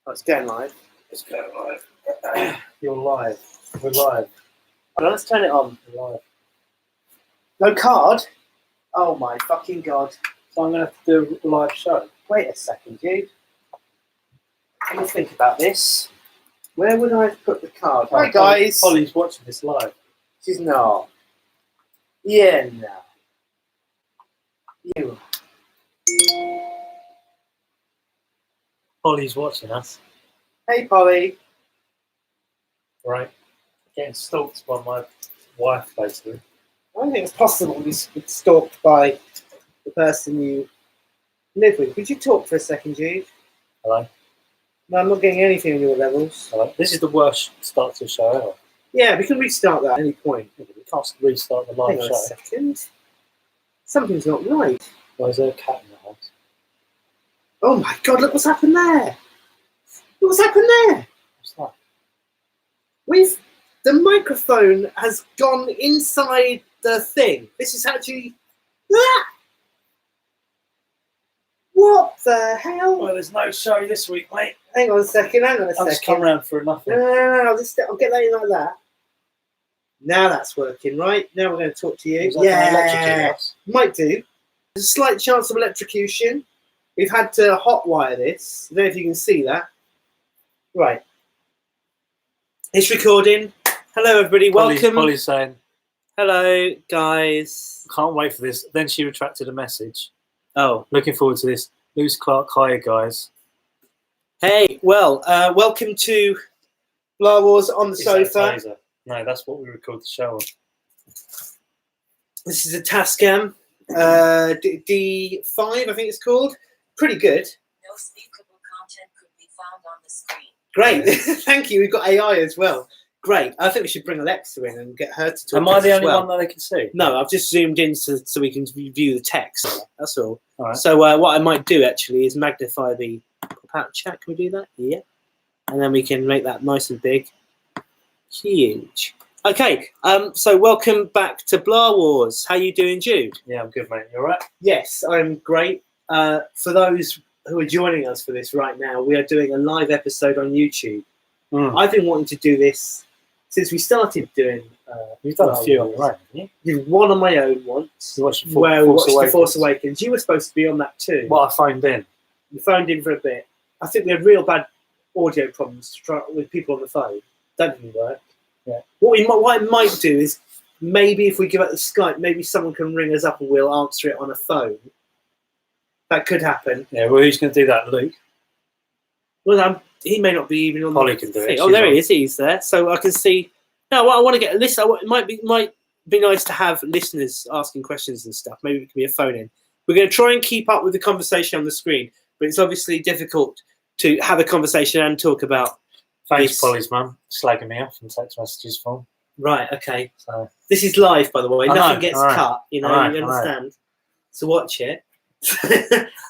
Oh, it's going live. It's going live. You're live. We're live. Hold on, let's turn it on. We're live. No card? Oh my fucking god. So I'm going to have to do a live show. Wait a second, dude. Let me think about this. Where would I have put the card? Hi guys. Polly's watching this live. She's not. Yeah, no. You. Polly's watching us. Hey Polly. Right. Getting stalked by my wife, basically. I don't think it's possible to be stalked by the person you live with. Would you talk for a second, Jude? Hello. No, I'm not getting anything on your levels. Hello. This is the worst start to a show ever. Yeah, we can restart that at any point. We can't restart the live Hang on show. a second. Something's not right. Why is there a cat in the house? Oh my god, look what's happened there. Look what's happened there. What's that? The microphone has gone inside the thing. This is actually... Ah! What the hell? Well, there's no show this week, mate. Hang on a second, I'll just come round for nothing. No, I'll get that in like that. Now that's working, right? Now we're going to talk to you. Might do. There's a slight chance of electrocution. We've had to hotwire this. I don't know if you can see that. Right. It's recording. Hello, everybody. Welcome. Polly's saying, hello, guys. can't wait for this. Then she retracted a message. Oh. Looking forward to this. Luce Clark, hiya, guys. Hey, well, welcome to Blah Wars on the Is that a sofa. taser? No, that's what we record the show on. This is a Tascam D5, I think it's called. Pretty good. No speakable content could be found on the screen. Great. Thank you. We've got AI as well. Great. I think we should bring Alexa in and get her to talk. Am I the as only well. one that they can see? No, I've just zoomed in so we can view the text. That's all. All right. So what I might do actually is magnify the pop-out chat. Can we do that? Yeah. And then we can make that nice and big. Huge. Okay. So welcome back to Blah Wars. How you doing, Jude? Yeah, I'm good, mate. You all right? Yes, I'm great. For those who are joining us for this right now, we are doing a live episode on YouTube. I've been wanting to do this since we started doing. You've done a few on Wars. your own, haven't you? Did one on my own once, You watched where we watched The Awakens. Force Awakens. You were supposed to be on that too. Well, I phoned in. You phoned in for a bit. I think we had real bad audio problems to try with people on the phone. That didn't work. Yeah. What I might do is maybe if we give out the Skype, maybe someone can ring us up and we'll answer it on a phone. That could happen. Yeah, well, who's going to do that, Luke? Well, he may not be even on Polly the can do it. thing. She's Oh, there on. he is. He's there. So I can see. No, well, I want to get a list. It might be nice to have listeners asking questions and stuff. Maybe it can be a phone in. We're going to try and keep up with the conversation on the screen, but it's obviously difficult to have a conversation and talk about. Thanks, This- Polly's mum, slagging me off in text messages for me. Right. Okay. So, This is live, by the way. I know, Nothing gets I know, cut. You know, I know, you I know. understand. So watch it.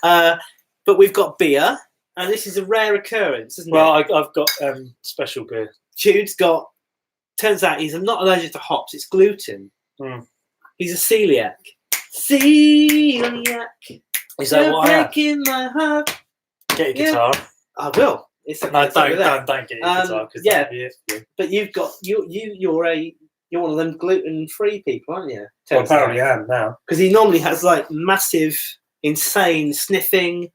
But we've got beer, and this is a rare occurrence, isn't well, it? I've got special beer. Jude's got. Turns out he's not allergic to hops. It's gluten. He's a celiac. Celiac. Is that what I am? breaking my heart. Get your guitar. I will. It's No, it's over there. don't get your guitar. Cause yeah. that'd be it for you. But you're one of them gluten-free people, aren't you? Well, apparently I am now. Because he normally has like massive, insane sniffing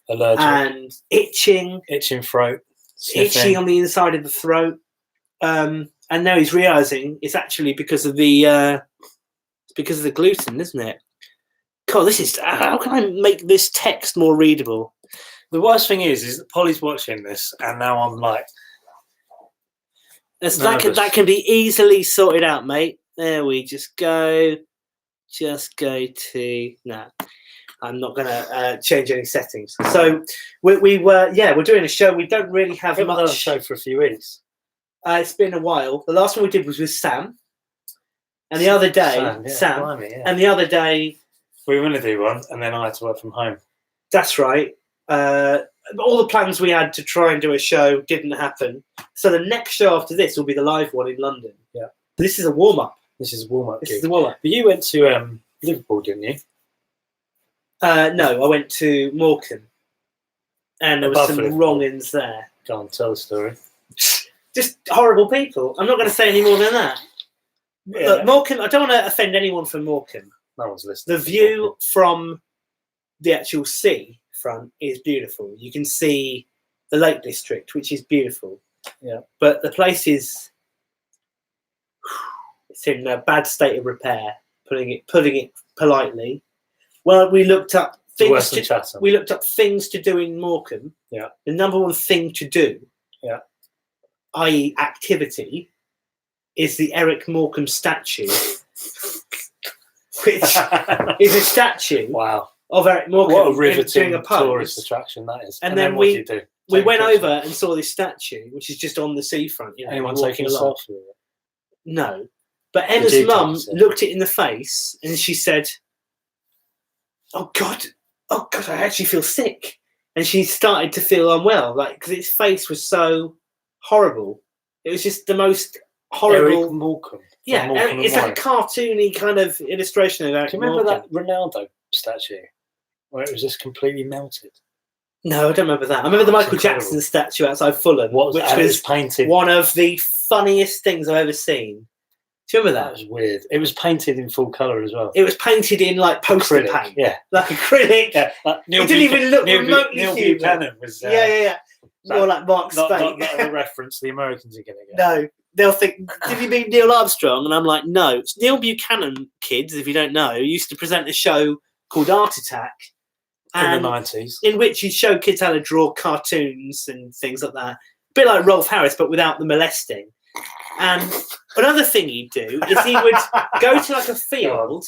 Allergic. and itching Throat. Sniffing. itching on the inside of the throat. And now he's realizing it's actually because of the gluten, isn't it? God, this is how can I make this text more readable? The worst thing is that Polly's watching this, and now I'm like, nervous. That can be easily sorted out, mate. There we just go. Just go to no. I'm not gonna change any settings. So we're doing a show. We don't really have I haven't done a much. show for a few weeks. It's been a while. The last one we did was with Sam, and the other day, Sam, blimey, yeah. and the other day, We were going to do one, and then I had to work from home. that's right. All the plans we had to try and do a show didn't happen. So the next show after this will be the live one in London. Yeah. This is a warm up. This is a warm-up This gig. is the warm up. But you went to Liverpool, didn't you? No, I went to Morecambe, and there was Above some Liverpool. wrong-ins there. Go on, tell the story. Just horrible people. I'm not going to say any more than that. Yeah. Look, Morecambe, I don't want to offend anyone from Morecambe. No one's listening. The view from the actual sea front is beautiful. You can see the Lake District, which is beautiful. Yeah. But the place is it's in a bad state of repair, putting it politely. Well, we looked up things to do in Morecambe. Yeah. The number one thing to do, i.e. activity, is the Eric Morecambe statue, which is a statue of Eric Morecambe. What a riveting doing a pose. tourist attraction that is. And then what do you do? We went over and saw this statue, which is just on the seafront. You know, Anyone walking taking a along. selfie with it? No. But Emma's mum looked it in the face and she said, oh God, I actually feel sick. And she started to feel unwell, like, because its face was so horrible. It was just the most horrible. Eric Morecambe. Yeah, Morecambe it's like a cartoony kind of illustration of Eric Do you remember Morecambe. that Ronaldo statue where it was just completely melted? No, I don't remember that. I remember the Michael Jackson statue outside Fulham, which was painted. One of the funniest things I've ever seen. Do you remember that? That was weird. It was painted in full colour as well. It was painted in like poster Acrylic, paint. yeah. Like acrylic. Yeah. It didn't even look remotely Neil human. Buchanan was Yeah. More like Mark not Spain. not the reference the Americans are going to get. No. They'll think, did you mean Neil Armstrong? And I'm like, no. It's Neil Buchanan, kids, if you don't know, who used to present a show called Art Attack. In the 90s. In which he'd show kids how to draw cartoons and things like that. A bit like Rolf Harris, but without the molesting. And another thing he'd do is he would go to like a field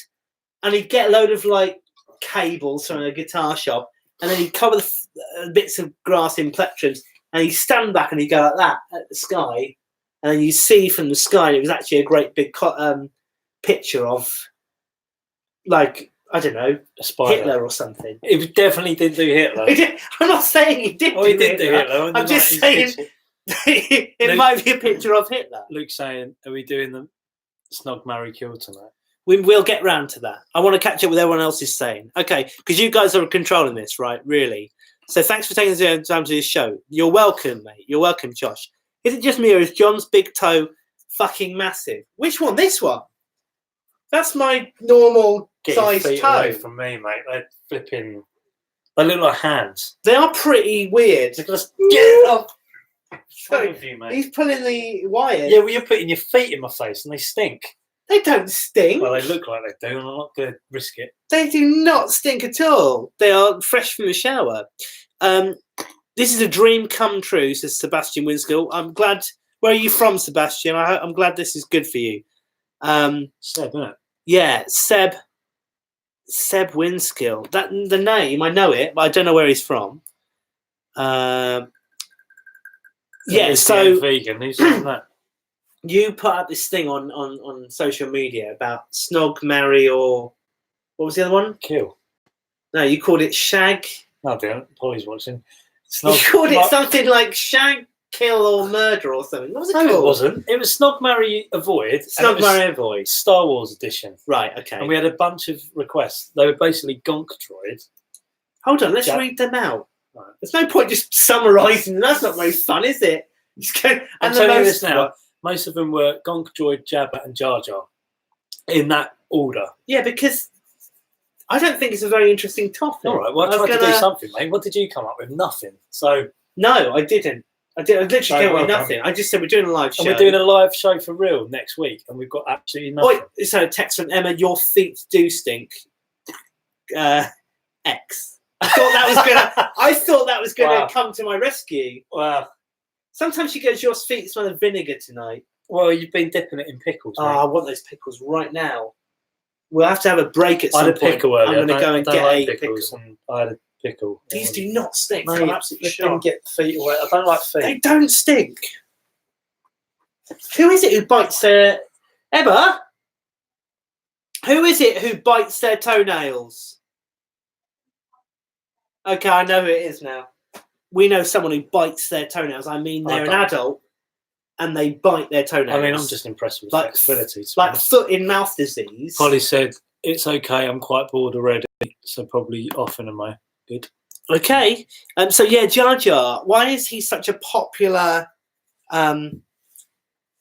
and he'd get a load of like cables from a guitar shop and then he'd cover the bits of grass in plectrums and he'd stand back and he'd go like that at the sky. And then you see from the sky, and it was actually a great big picture of, like, I don't know, Hitler or something. It definitely didn't do Hitler. I'm not saying he did. He did do Hitler. I'm just saying it might be a picture of Hitler. Luke's saying, "Are we doing the snog, marry, kill tonight?" We'll get round to that. I want to catch up with everyone else is saying. Okay, because you guys are controlling this, right? Really. So thanks for taking the time to this show. You're welcome, mate. You're welcome, Josh. Is it just me or is John's big toe fucking massive? Which one? This one? That's my normal size toe. Away from me, mate. They're flipping. They look like hands. They are pretty weird. They're just get up. You, mate. He's pulling the wire. Yeah, well, you're putting your feet in my face and they stink. They don't stink. Well, they look like they do, and I'm not going to risk it. They do not stink at all. They are fresh from the shower. This is a dream come true, says Sebastian Winskill. I'm glad. Where are you from, Sebastian? I'm glad this is good for you. Seb, isn't it? Yeah, Seb Winskill. That the name, I know it, but I don't know where he's from. Yeah, so vegan. Who's saying that? You put up this thing on social media about snog, marry, or what was the other one? Kill. No, you called it shag. No, I didn't. Polly's watching. You called it something like shag, kill, or murder or something. What was it called? No, it wasn't. It was Snog, Marry, Avoid. Snog, Marry, Avoid. Star Wars edition. Right, okay. And we had a bunch of requests. They were basically gonk droids. Hold on, let's read them out. Right. There's no point just summarising them. That's not very fun, is it? I'm telling you this now. Most of them were Gonk Droid, Jabba, and Jar Jar. In that order. Yeah, because I don't think it's a very interesting topic. All right, well, I tried to do something, mate. What did you come up with? Nothing. So no, I didn't. I literally came up with nothing. I just said we're doing a live show. And we're doing a live show for real next week, and we've got absolutely nothing. Wait, so text from Emma, your feet do stink. X. I thought that was gonna come to my rescue. Wow. Sometimes she goes, your feet smell of vinegar tonight. Well, you've been dipping it in pickles. Oh, I want those pickles right now. We'll have to have a break at some point. I had a pickle earlier. I'm going to go and get a pickle. And I had a pickle. These do not stink. Mate, I'm absolutely sure. Didn't get feet away. I don't like feet. They don't stink. Who is it who bites their... Emma? Who is it who bites their toenails? Okay, I know who it is now. We know someone who bites their toenails. I mean, they're an adult and they bite their toenails. I mean, I'm just impressed with flexibility. Like foot in mouth disease. Polly said, it's okay, I'm quite bored already, so probably off in a way. Good. Okay. So yeah, Jar Jar. Why is he such a popular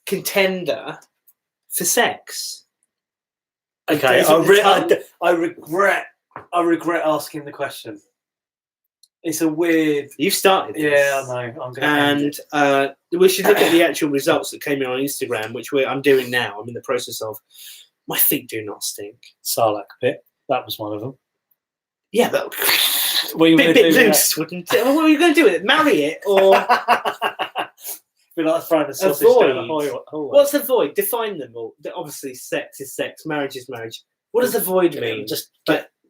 contender for sex? Okay, Is it the tongue? I regret asking the question. It's a weird. You've started this. Yeah, I know. I'm going to. And we should look at the actual results that came in on Instagram, which I'm doing now. I'm in the process of. My feet do not stink. Sarlacc pit. That was one of them. Yeah, but bit loose, wouldn't it? What were you going to do with it? Marry it or be like throwing a sausage down a hallway. What's avoid? Define them all. Obviously, sex is sex. Marriage is marriage. What does avoid mean? Just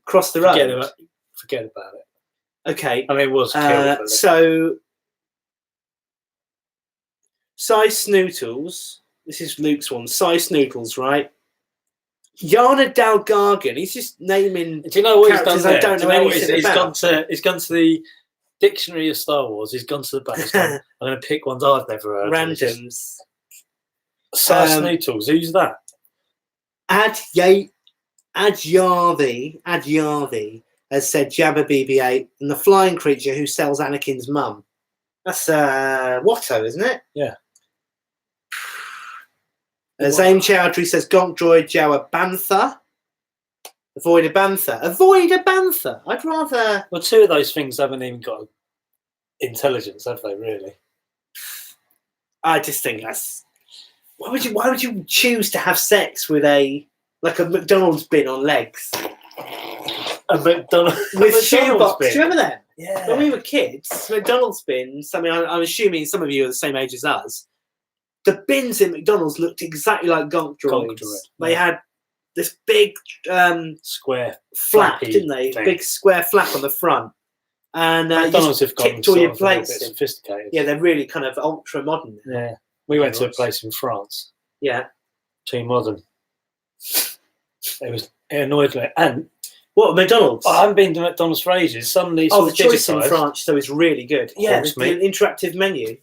cross the road. Forget about it. Okay. I mean, it was killed. So, size snootles. This is Luke's one. Size snootles, right? Yana Dalgargan. He's just naming. Do you know what he's done there? I don't know anything about. He's gone to the dictionary of Star Wars. He's gone to the back. I'm going to pick ones I've never heard. Randoms. Size snootles. Who's that? Adyavi has said Jabba BB-8 and the flying creature who sells Anakin's mum. That's Watto, isn't it? Yeah. Zane Chowdhury says Gonk Droid Jawa Bantha. Avoid a Bantha. Avoid a Bantha. I'd rather. Well, two of those things haven't even got intelligence, have they? Really? I just think that's. Why would you choose to have sex with a McDonald's bin on legs? A McDonald's with shoebox. bin. Do you remember that? Yeah. When we were kids, McDonald's bins. I mean, I'm assuming some of you are the same age as us. The bins in McDonald's looked exactly like Gonk Droids. They had this big square flap, didn't they? Thing. Big square flap on the front. And McDonald's have gone all your plates a bit sophisticated. Yeah, they're really kind of ultra modern. Yeah. We went to a place in France. Yeah. Too modern. It annoyed me. And what, McDonald's? I haven't been to McDonald's for ages. Suddenly it's the choice in France so is really good. Yeah, there's an interactive menu.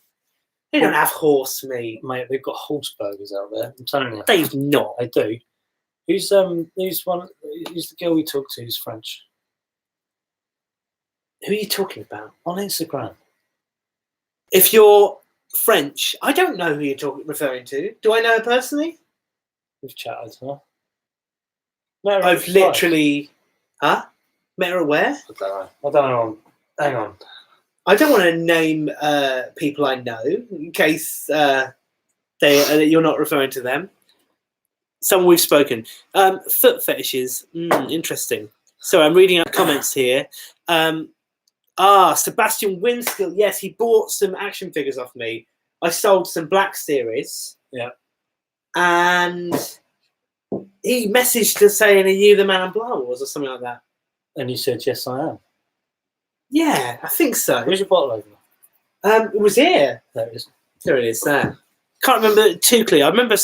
They don't have horse meat. Mate, they've got horse burgers out there. I'm telling you. They've not. They do. Who's the girl we talked to who's French? Who are you talking about? On Instagram. If you're French, I don't know who you're referring to. Do I know her personally? We've chatted, huh? I've literally... Huh? Met her where? I don't know. Hang on. I don't want to name people I know in case you're not referring to them. Someone we've spoken. Foot fetishes. Interesting. So I'm reading out comments here. Sebastian Winskill. Yes, he bought some action figures off me. I sold some Black Series. Yeah. And he messaged us saying, "Are you the man on Blah Wars?" or something like that. And you said, "Yes, I am." Yeah, I think so. Where's your bottle opener? It was here. There it is. There it is. There. Can't remember it too clearly. I remember.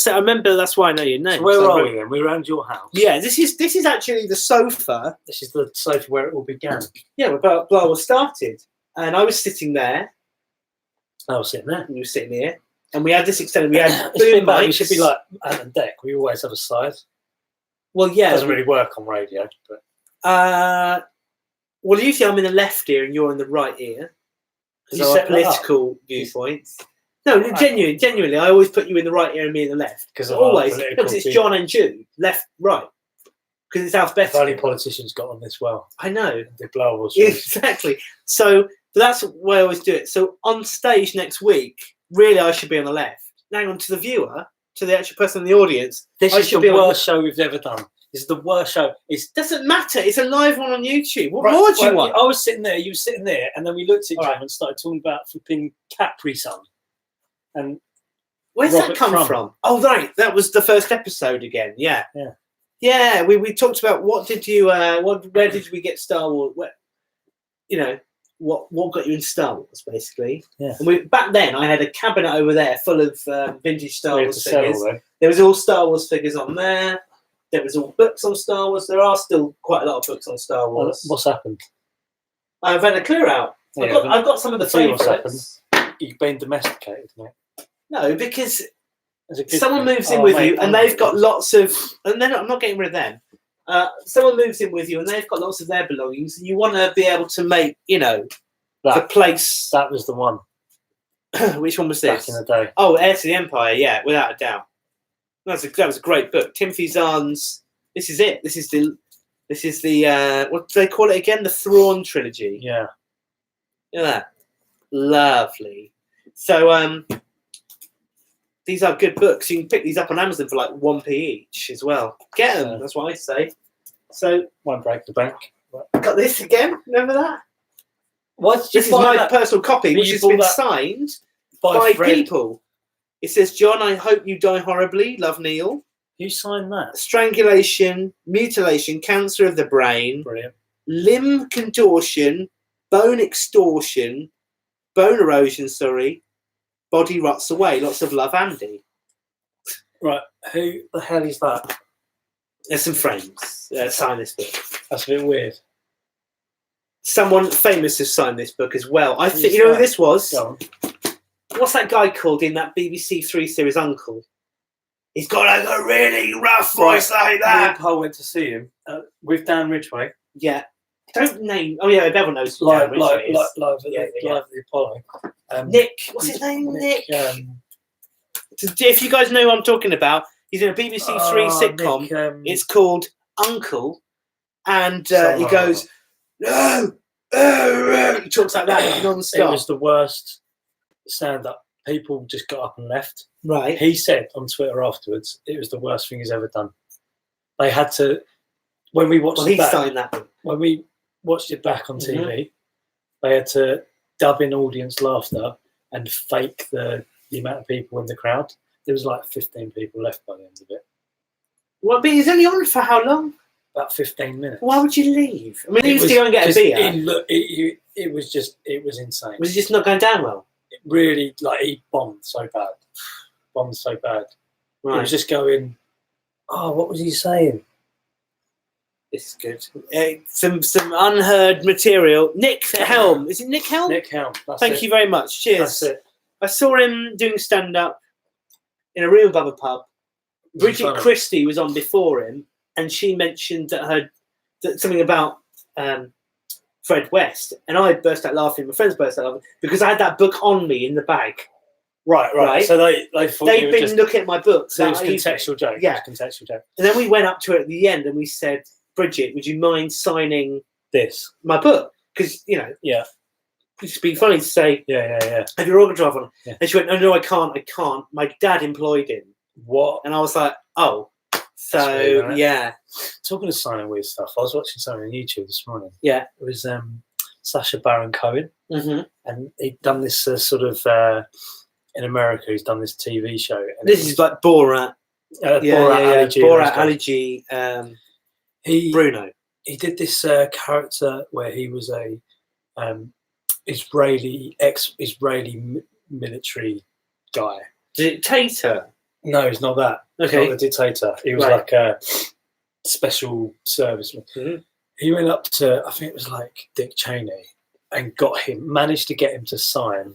That's why I know your name. So where are we then? We're around your house. Yeah, this is actually the sofa. This is the sofa where it all began. Yeah, where Blah Wars started, and I was sitting there. I was sitting there. And you were sitting here, and we had this extended. We had boom mics. We should be like Ant and Deck. We always have a side. Well, yeah, it doesn't really work on radio, but. Well, usually I'm in the left ear and you're in the right ear. Because our political viewpoints. No, genuinely, I always put you in the right ear and me in the left. Because always, because it's John and Jew, left, right. Because it's alphabetical. If only politicians got on this well. I know. The Blah Wars. Exactly. So that's why I always do it. So on stage next week, really, I should be on the left. Hang on, to the viewer, to the actual person in the audience. This is the worst show we've ever done. It's the worst show. It doesn't matter. It's a live one on YouTube. What more do you want? I was sitting there, you were sitting there, and then we looked at each other and started talking about flipping Capri Sun. And where's that come from? Oh, right. That was the first episode again. Yeah. Yeah. Yeah. We talked about where did we get Star Wars? What got you into Star Wars, basically. Yeah. And back then, I had a cabinet over there full of vintage Star Wars figures. There was all Star Wars figures on there. There was all books on Star Wars. There are still quite a lot of books on Star Wars. What's happened? I've had a clear out. Yeah, I've got some of the favourites. You've been domesticated, mate. No, because someone moves in with you and they've got lots of... And then I'm not getting rid of them. someone moves in with you and they've got lots of their belongings, and you want to be able to make, the place. That was the one. Which one was Back this? in the day. Oh, Heir to the Empire, yeah, without a doubt. That was a great book. Timothy Zahn's. This is it. This is the what do they call it again? The Thrawn trilogy. Yeah. Look at that. Lovely. So these are good books. You can pick these up on Amazon for like 1p each as well. Get them. That's what I say. So Won't break the bank. got this again. Remember that? What? This is my personal copy, which has been signed by people. It says, "John, I hope you die horribly. Love, Neil." Who signed that? Strangulation, mutilation, cancer of the brain, Brilliant. limb contortion, bone extortion, bone erosion, body rots away. Lots of love, Andy. Right. Who the hell is that? There's some frames. Sign this book. That's a bit weird. Someone famous has signed this book as well. I think Who's you know that? who this was. Go on. What's that guy called in that BBC Three series? Uncle. He's got like a really rough voice like Me that. and Paul went to see him with Dan Ridgway. Yeah. Don't name. Oh yeah, everyone knows. Who Live Dan Ridgway is. at Yeah. the Apollo. Nick. What's his name? Nick. If you guys know who I'm talking about, he's in a BBC Three sitcom. Nick, It's called Uncle, and he goes, "No." He talks like that non-stop. It was the worst stand-up. People just got up and left. Right. He said on Twitter afterwards, it was the worst thing he's ever done. They had to, when we watched it back, signed that one. when we watched it back on TV, they had to dub in audience laughter and fake the amount of people in the crowd. There was like 15 people left by the end of it. Well, but he's only on for how long? About 15 minutes. Why would you leave? I mean, he used to go and get a beer. It was insane. Was it just not going down well? It really, he bombed so bad. He was just going, oh, what was he saying? This is good. Some unheard material. Nick Helm. Is it Nick Helm? Nick Helm. Thank you very much. Cheers. That's it. I saw him doing stand-up in a real bubba pub. Bridget Christie was on before him, and she mentioned that something about Fred West, and I burst out laughing. My friends burst out laughing because I had that book on me in the bag. Right. So they'd been looking at my books. So it was contextual joke. Yeah, contextual joke. And then we went up to it at the end, and we said, "Bridget, would you mind signing my book? Because yeah, it'd be funny to say, yeah. Have your autograph on?" Yeah. And she went, "No, I can't. My dad employed him." What? And I was like, "Oh, so weird, right? yeah." Talking of signing weird stuff, I was watching something on YouTube this morning. Yeah, it was Sacha Baron Cohen, and he'd done this sort of in America. He's done this TV show. And this is like Borat. Borat, Ali G. Bruno. He did this character where he was a Israeli military guy. Dictator? No, he's not that. Okay. Not the dictator. He was like a special serviceman. Mm-hmm. He went up to, I think it was like Dick Cheney, and managed to get him to sign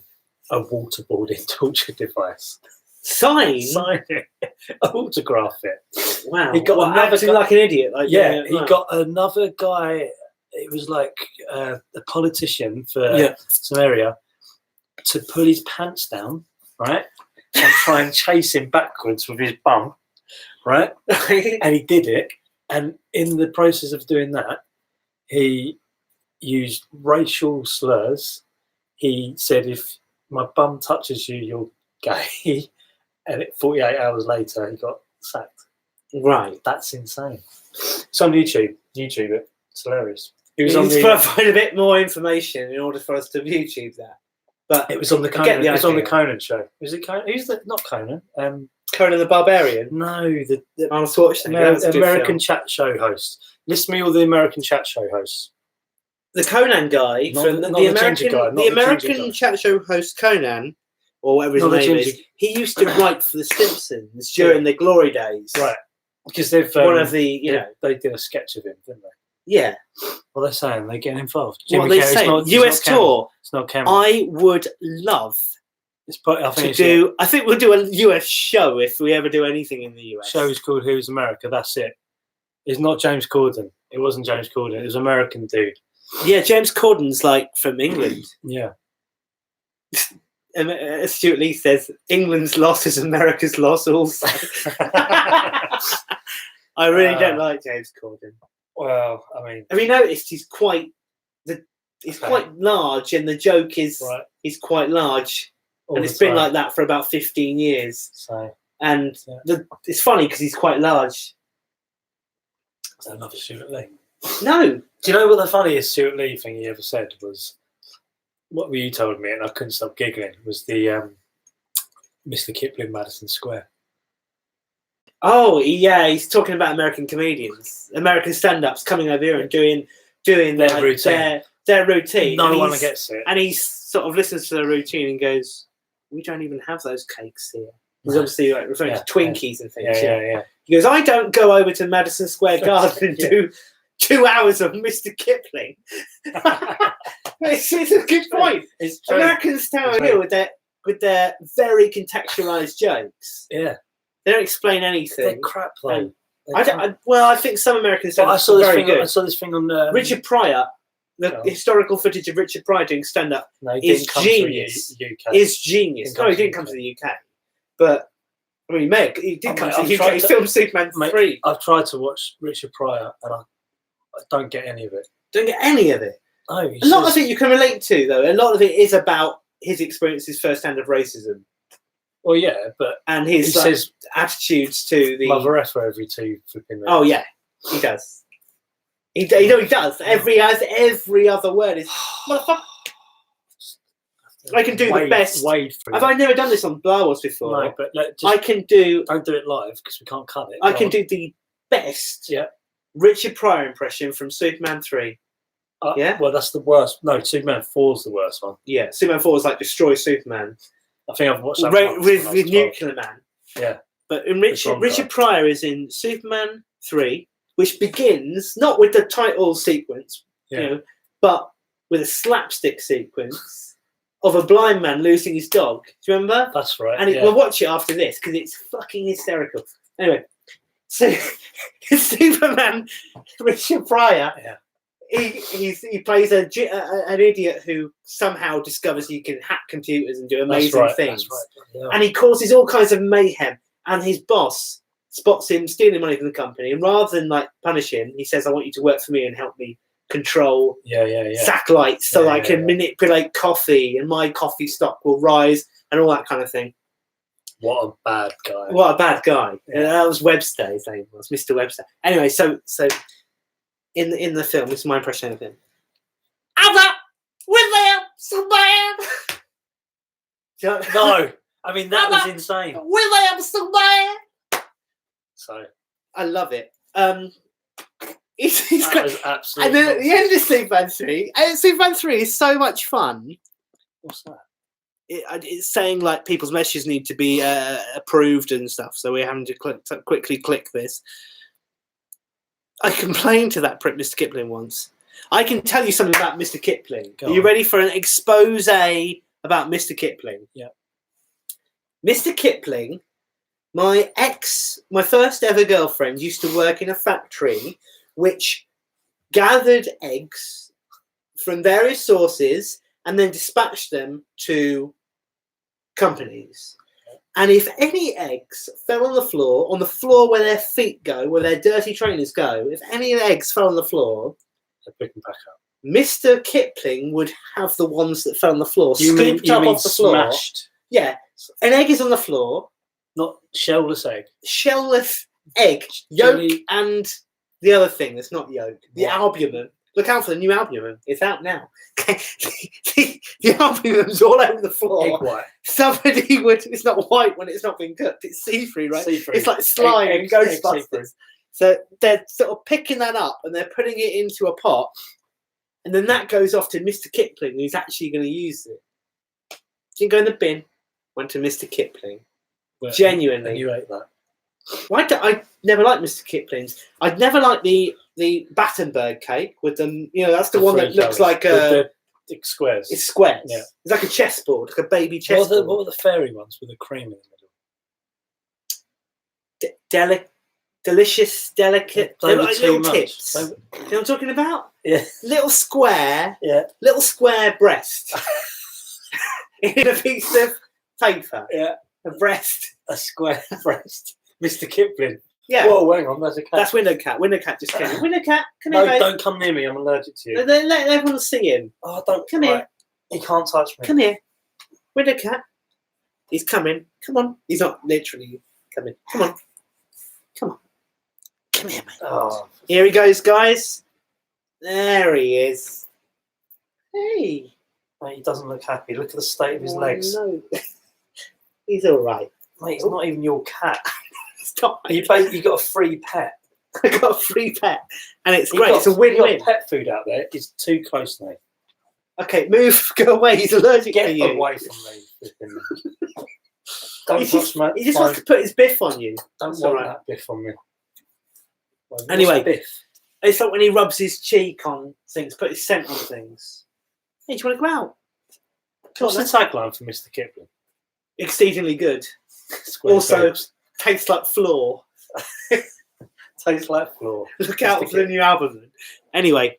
a waterboarding torture device. Sign it, autograph it. Wow. He got acting like an idiot. He got another guy. It was like a politician for some area to pull his pants down, right, and try and chase him backwards with his bum, right? And he did it. And in the process of doing that, he used racial slurs. He said, "If my bum touches you, you're gay." And 48 hours later, he got sacked. Right. That's insane. It's on YouTube. YouTube it. It's hilarious. It was on the... provide a bit more information in order for us to YouTube that. But it was on the Conan. It was on the Conan show. Was it Conan? Who's the... Not Conan. Conan the Barbarian? No. The Arnold Schwarzenegger. American chat show host. List me all the American chat show hosts. The Conan guy. The American chat show host Conan, or whatever his name is, he used to write for The Simpsons during the glory days. Right. Because they've... one of the, they did a sketch of him, didn't they? Yeah. What are they saying? They're getting involved. What are they saying? US tour. It's not Cameron. I would love I think we'll do a US show if we ever do anything in the US. Show is called Who's America. That's it. It's not James Corden. It wasn't James Corden. It was an American dude. Yeah, James Corden's like from England. Yeah. Stuart Lee says England's loss is America's loss also. I really don't like James Corden. Well, I mean, have you noticed he's quite large, and the joke is he's quite large, and it's been like that for about 15 years. So, and it's funny because he's quite large. Is that another Stuart Lee? No. Do you know what the funniest Stuart Lee thing he ever said was? What you told me, and I couldn't stop giggling, was the Mr. Kipling Madison Square. Oh yeah, he's talking about American comedians, American stand-ups coming over here and doing their routine. Their routine. No one gets it, and he sort of listens to the routine and goes, "We don't even have those cakes here." He's obviously like referring to Twinkies and things. Yeah. He goes, "I don't go over to Madison Square Garden and do 2 hours of Mr. Kipling." It's a good point. Americans stand here with their very contextualized jokes. Yeah, they don't explain anything. They're crap though. I think some Americans stand up. I saw this thing on Richard Pryor. The historical footage of Richard Pryor doing stand up is genius. Is genius. No, he didn't come to the UK, but I mean, he did come to the UK. He filmed Superman 3. I've tried to watch Richard Pryor and I don't get any of it. Don't get any of it. No, a lot of it you can relate to, though. A lot of it is about his experiences firsthand of racism. Well, yeah, and his says attitudes to the Mother Effer every 2 flipping minutes. Oh yeah, he does. He does. Every other word is motherfucker. I can do the best. Have I never done this on Blah Wars before? No, but I can do. Don't do it live because we can't cut it. I can do the best. Richard Pryor impression from Superman 3. Yeah. Well, that's the worst. No, Superman 4 is the worst one. Yeah, Superman 4 is like destroy Superman. I think I've watched that with Nuclear Man. Yeah. But in Richard Pryor is in Superman 3, which begins not with the title sequence, but with a slapstick sequence of a blind man losing his dog. Do you remember? That's right. And we'll watch it after this because it's fucking hysterical. Anyway, so Superman, Richard Pryor. Yeah. He plays an idiot who somehow discovers he can hack computers and do amazing things. That's right. Yeah. And he causes all kinds of mayhem. And his boss spots him stealing money from the company. And rather than like punish him, he says, "I want you to work for me and help me control satellites so I can manipulate coffee and my coffee stock will rise," and all that kind of thing. What a bad guy. What a bad guy. Yeah. That was Webster, his name was, Mr. Webster. Anyway, so in the film, this is my impression of him. No, I mean that was insane. So I love it. He's got, was absolutely. And then at the end of Superman 3, Superman 3 is so much fun. What's that? It's saying like people's messages need to be approved and stuff, so we're having to quickly click this. I complained to that prick Mr. Kipling once. I can tell you something about Mr. Kipling. Are you ready for an expose about Mr. Kipling? Yeah. Mr. Kipling, my first ever girlfriend, used to work in a factory which gathered eggs from various sources and then dispatched them to companies. And if any eggs fell on the floor where their feet go, where their dirty trainers go, if any eggs fell on the floor, they'd pick them back up. Mr. Kipling would have the ones that fell on the floor scooped up off the floor. Smashed? Yeah. An egg is on the floor. Not shellless egg. Shellless egg. Yolk and the other thing that's not yolk. The albumin. Look out for the new albumin. It's out now. the albumin's all over the floor. Egg white. Somebody would. It's not white when it's not been cooked. It's see-through, right? See-through. It's like slime and Ghostbusters. So they're sort of picking that up and they're putting it into a pot, and then that goes off to Mr. Kipling, who's actually going to use it. Didn't go in the bin. Went to Mr. Kipling. Well, genuinely. And you ate that. I never liked Mr. Kipling's. I'd never liked the Battenberg cake with them. You know, that's the one that looks like the squares. It's squares. Yeah. It's like a chessboard, like a baby chessboard. What were the fairy ones with the cream in the middle? delicious, delicate. They They're were like too little much. tips. They You know what I'm talking about? Yeah. Little square breast in a piece of paper. Yeah. A breast. A square breast. Mr. Kipling. Yeah. Whoa, hang on, there's a cat. That's Window Cat. Window Cat just came in. Window Cat, come No, here, babe. don't come near me. I'm allergic to you. Let everyone see him. Oh, don't. Come here. He can't touch me. Come here. Window Cat. He's coming. Come on. He's not literally coming. Come on. Come on. Come here, mate. Oh. Here he goes, guys. There he is. Hey. Mate, he doesn't look happy. Look at the state of his legs. No. He's all right. Mate, it's not even your cat. Stop. You got a free pet. I got a free pet. And it's You great. got- It's a you win-win. got pet food out there. It's too close to me. Okay, move. Go away. He's allergic Get to you. away from me. Don't touch my. He just wants to put his biff on you. Don't That's want all right. that biff on me. Well, Anyway. what's biff. It's like when he rubs his cheek on things, put his scent on things. Hey, do you want to go out? What's the tagline for Mr. Kipling? Exceedingly good. Square Also, boobs. tastes like floor. Tastes like floor. Look out for the new album. Anyway,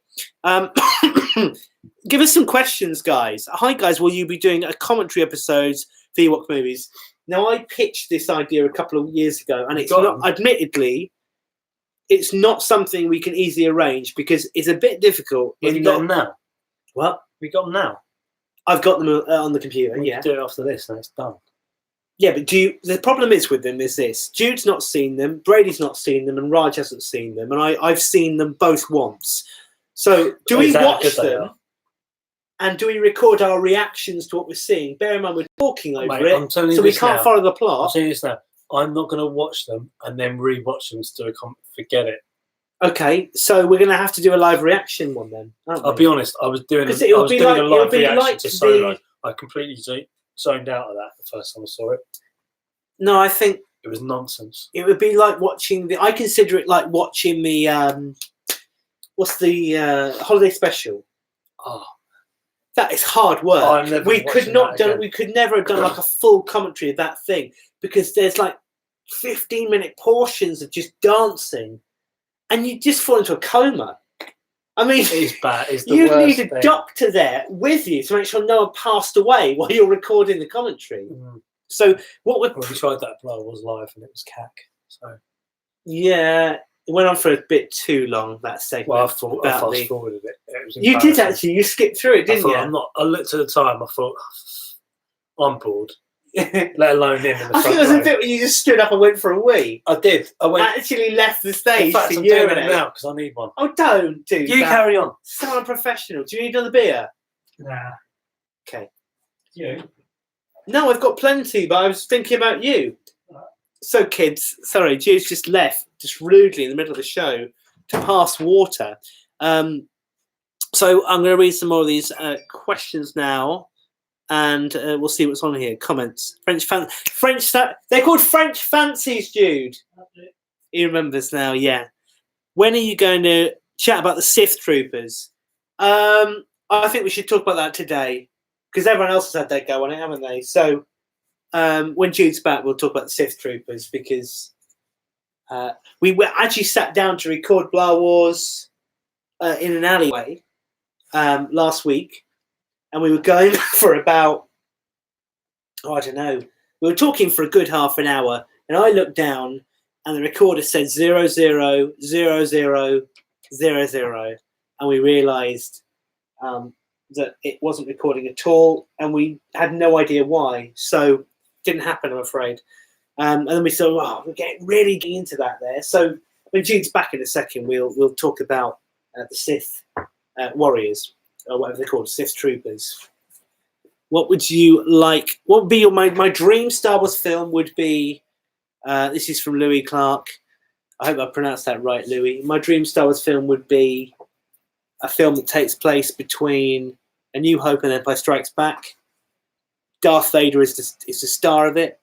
give us some questions, guys. Hi, guys. Will you be doing a commentary episodes for Ewok movies? Now, I pitched this idea a couple of years ago, and it's not, admittedly, it's not something we can easily arrange because it's a bit difficult. Have you got them now? What? We got them now. I've got them on the computer. We Yeah. can do it after this, and it's done. Yeah, but the problem is with them is this. Jude's not seen them, Brady's not seen them, and Raj hasn't seen them, and I've seen them both once. So do we watch them, and do we record our reactions to what we're seeing? Bear in mind we're talking over Mate, it, I'm telling you so we this can't now. follow the I'm plot. saying this now. I'm not going to watch them and then re-watch them to do a forget it. Okay, so we're going to have to do a live reaction one then, aren't we? I'll be honest. I was doing. 'Cause I it'll was be doing like- a it'll live be reaction like to the- Solo. I completely zoned out of that the first time I saw it. No, I think It was nonsense. it would be like watching the. I consider it like watching the. What's the holiday special? Oh, That is hard work. I'm never We could watching not that done. again. We could never have done like a full commentary of that thing because there's like 15-minute portions of just dancing, and you just fall into a coma. I mean, it's bad. It's the you worst need a thing. doctor there with you to make sure no one passed away while you're recording the commentary. Mm. So what would? Well, we tried that, but I was live and it was cack. So, Yeah, it went on for a bit too long. That segment. well, I about fast the- forwarded it. It was You did embarrassing. actually. You skipped through it, I didn't thought, you? I'm not. I looked at the time. I thought, I'm bored. Let alone him in the I front think it was row. a bit when you just stood up and went for a wee. I did. I went. Actually left the In stage fact, to I'm doing it urinate. now because I need one. Oh, don't do You that. carry on. So unprofessional. Do you need another beer? Nah. Okay. You. No, I've got plenty, but I was thinking about you. So, kids, sorry, Jude's just left, just rudely in the middle of the show to pass water. So I'm going to read some more of these questions now, and we'll see what's on here. Comments. They're called French fancies, Jude. He remembers now, yeah. When are you going to chat about the Sith troopers? I think we should talk about that today, because everyone else has had their go on it, haven't they? So when Jude's back, we'll talk about the Sith troopers, because we were actually sat down to record Blah Wars in an alleyway last week, and we were going for about, I don't know, we were talking for a good half an hour, and I looked down, and the recorder said 000000, and we realised that it wasn't recording at all, and we had no idea why. So it didn't happen, I'm afraid. And then we thought, oh, we're really getting into that there. So when Jude's back in a second, we'll talk about the Sith warriors, or whatever they're called, Sith troopers. What would you like? What would be my dream Star Wars film? Would be this is from Louis Clark. I hope I pronounced that right, Louis. My dream Star Wars film would be a film that takes place between A New Hope and Empire Strikes Back. Darth Vader is the star of it,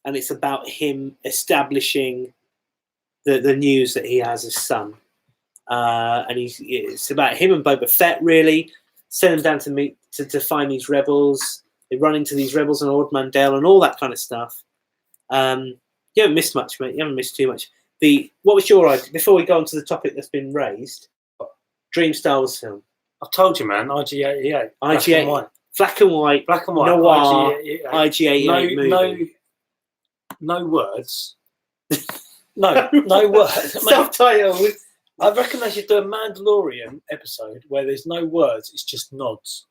and it's about him establishing the news that he has a son. And it's about him and Boba Fett, really. Send them down to meet to find these rebels. They run into these rebels on Ord Mandel and all that kind of stuff. You haven't missed much, mate. You haven't missed too much. What was your idea before we go on to the topic that's been raised? Dream Star Wars film. I've told you, man. IG-88. IG-88. Black and white. Noir. IG-88 movie. No words. no words. Subtitles. I reckon they should do a Mandalorian episode where there's no words. It's just nods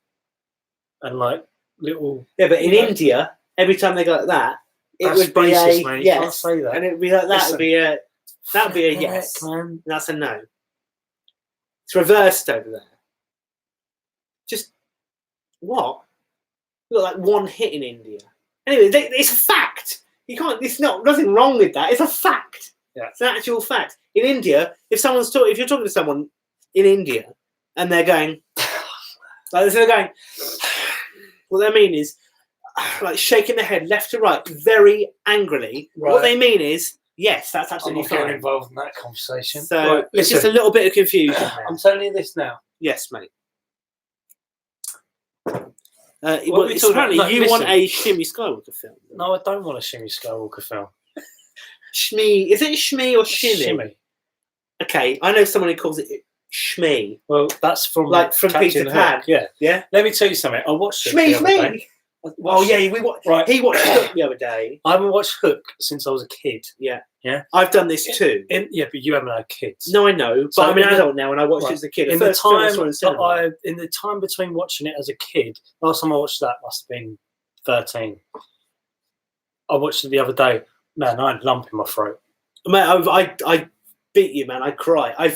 and like little. Yeah, but in India, every time they go like that, it That's would be racist, a man. You yes, can't say that. and it'd be like that. Listen. Would be a yes. Man. That's a no. It's reversed over there. Just what? Look like one hit in India. Anyway, it's a fact. You can't. It's not nothing wrong with that. It's a fact. Yeah. It's an actual fact. In India, if you're talking to someone in India and they're going, like they're going, what they mean is like shaking their head left to right very angrily. Right. What they mean is, yes, that's absolutely fine. I'm not getting involved in that conversation. So right, it's just a little bit of confusion. I'm telling you this now. Yes, mate. You want a Shimmy Skywalker film? No, I don't want a Shimmy Skywalker film. Shmee. Is it Shmee or Shimmy? Okay, I know someone who calls it Shmee. Well, that's from Peter Pan. Yeah. Let me tell you something. I watched it. Shmee. Oh yeah, he watched Hook the other day. I haven't watched Hook since I was a kid. Yeah. I've done this too. But you haven't had kids. No, I know, but I'm an adult now, and I watched it as a kid. In the time between watching it as a kid, last time I watched that must have been 13. I watched it the other day. Man, I had a lump in my throat. Man, I beat you, man. I cry. I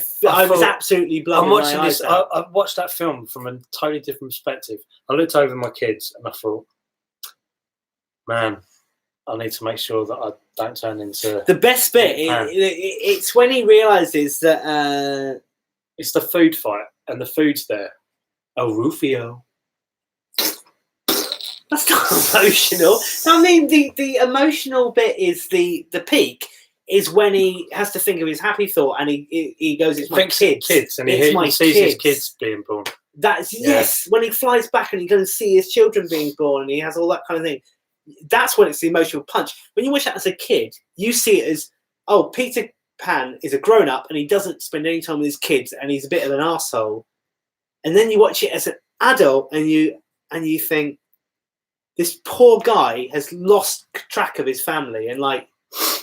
was absolutely blown. I'm watching this. I watched that film from a totally different perspective. I looked over my kids and I thought, man, I need to make sure that I don't turn into the best bit. It's when he realizes that it's the food fight and the food's there. Oh, Rufio. That's not emotional. I mean, the emotional bit is the peak is when he has to think of his happy thought and he goes, "It's my kids," and he sees his kids being born. Yes, when he flies back and he goes and see his children being born and he has all that kind of thing. That's when it's the emotional punch. When you watch that as a kid, you see it as, oh, Peter Pan is a grown up and he doesn't spend any time with his kids and he's a bit of an arsehole. And then you watch it as an adult and you think, this poor guy has lost track of his family and like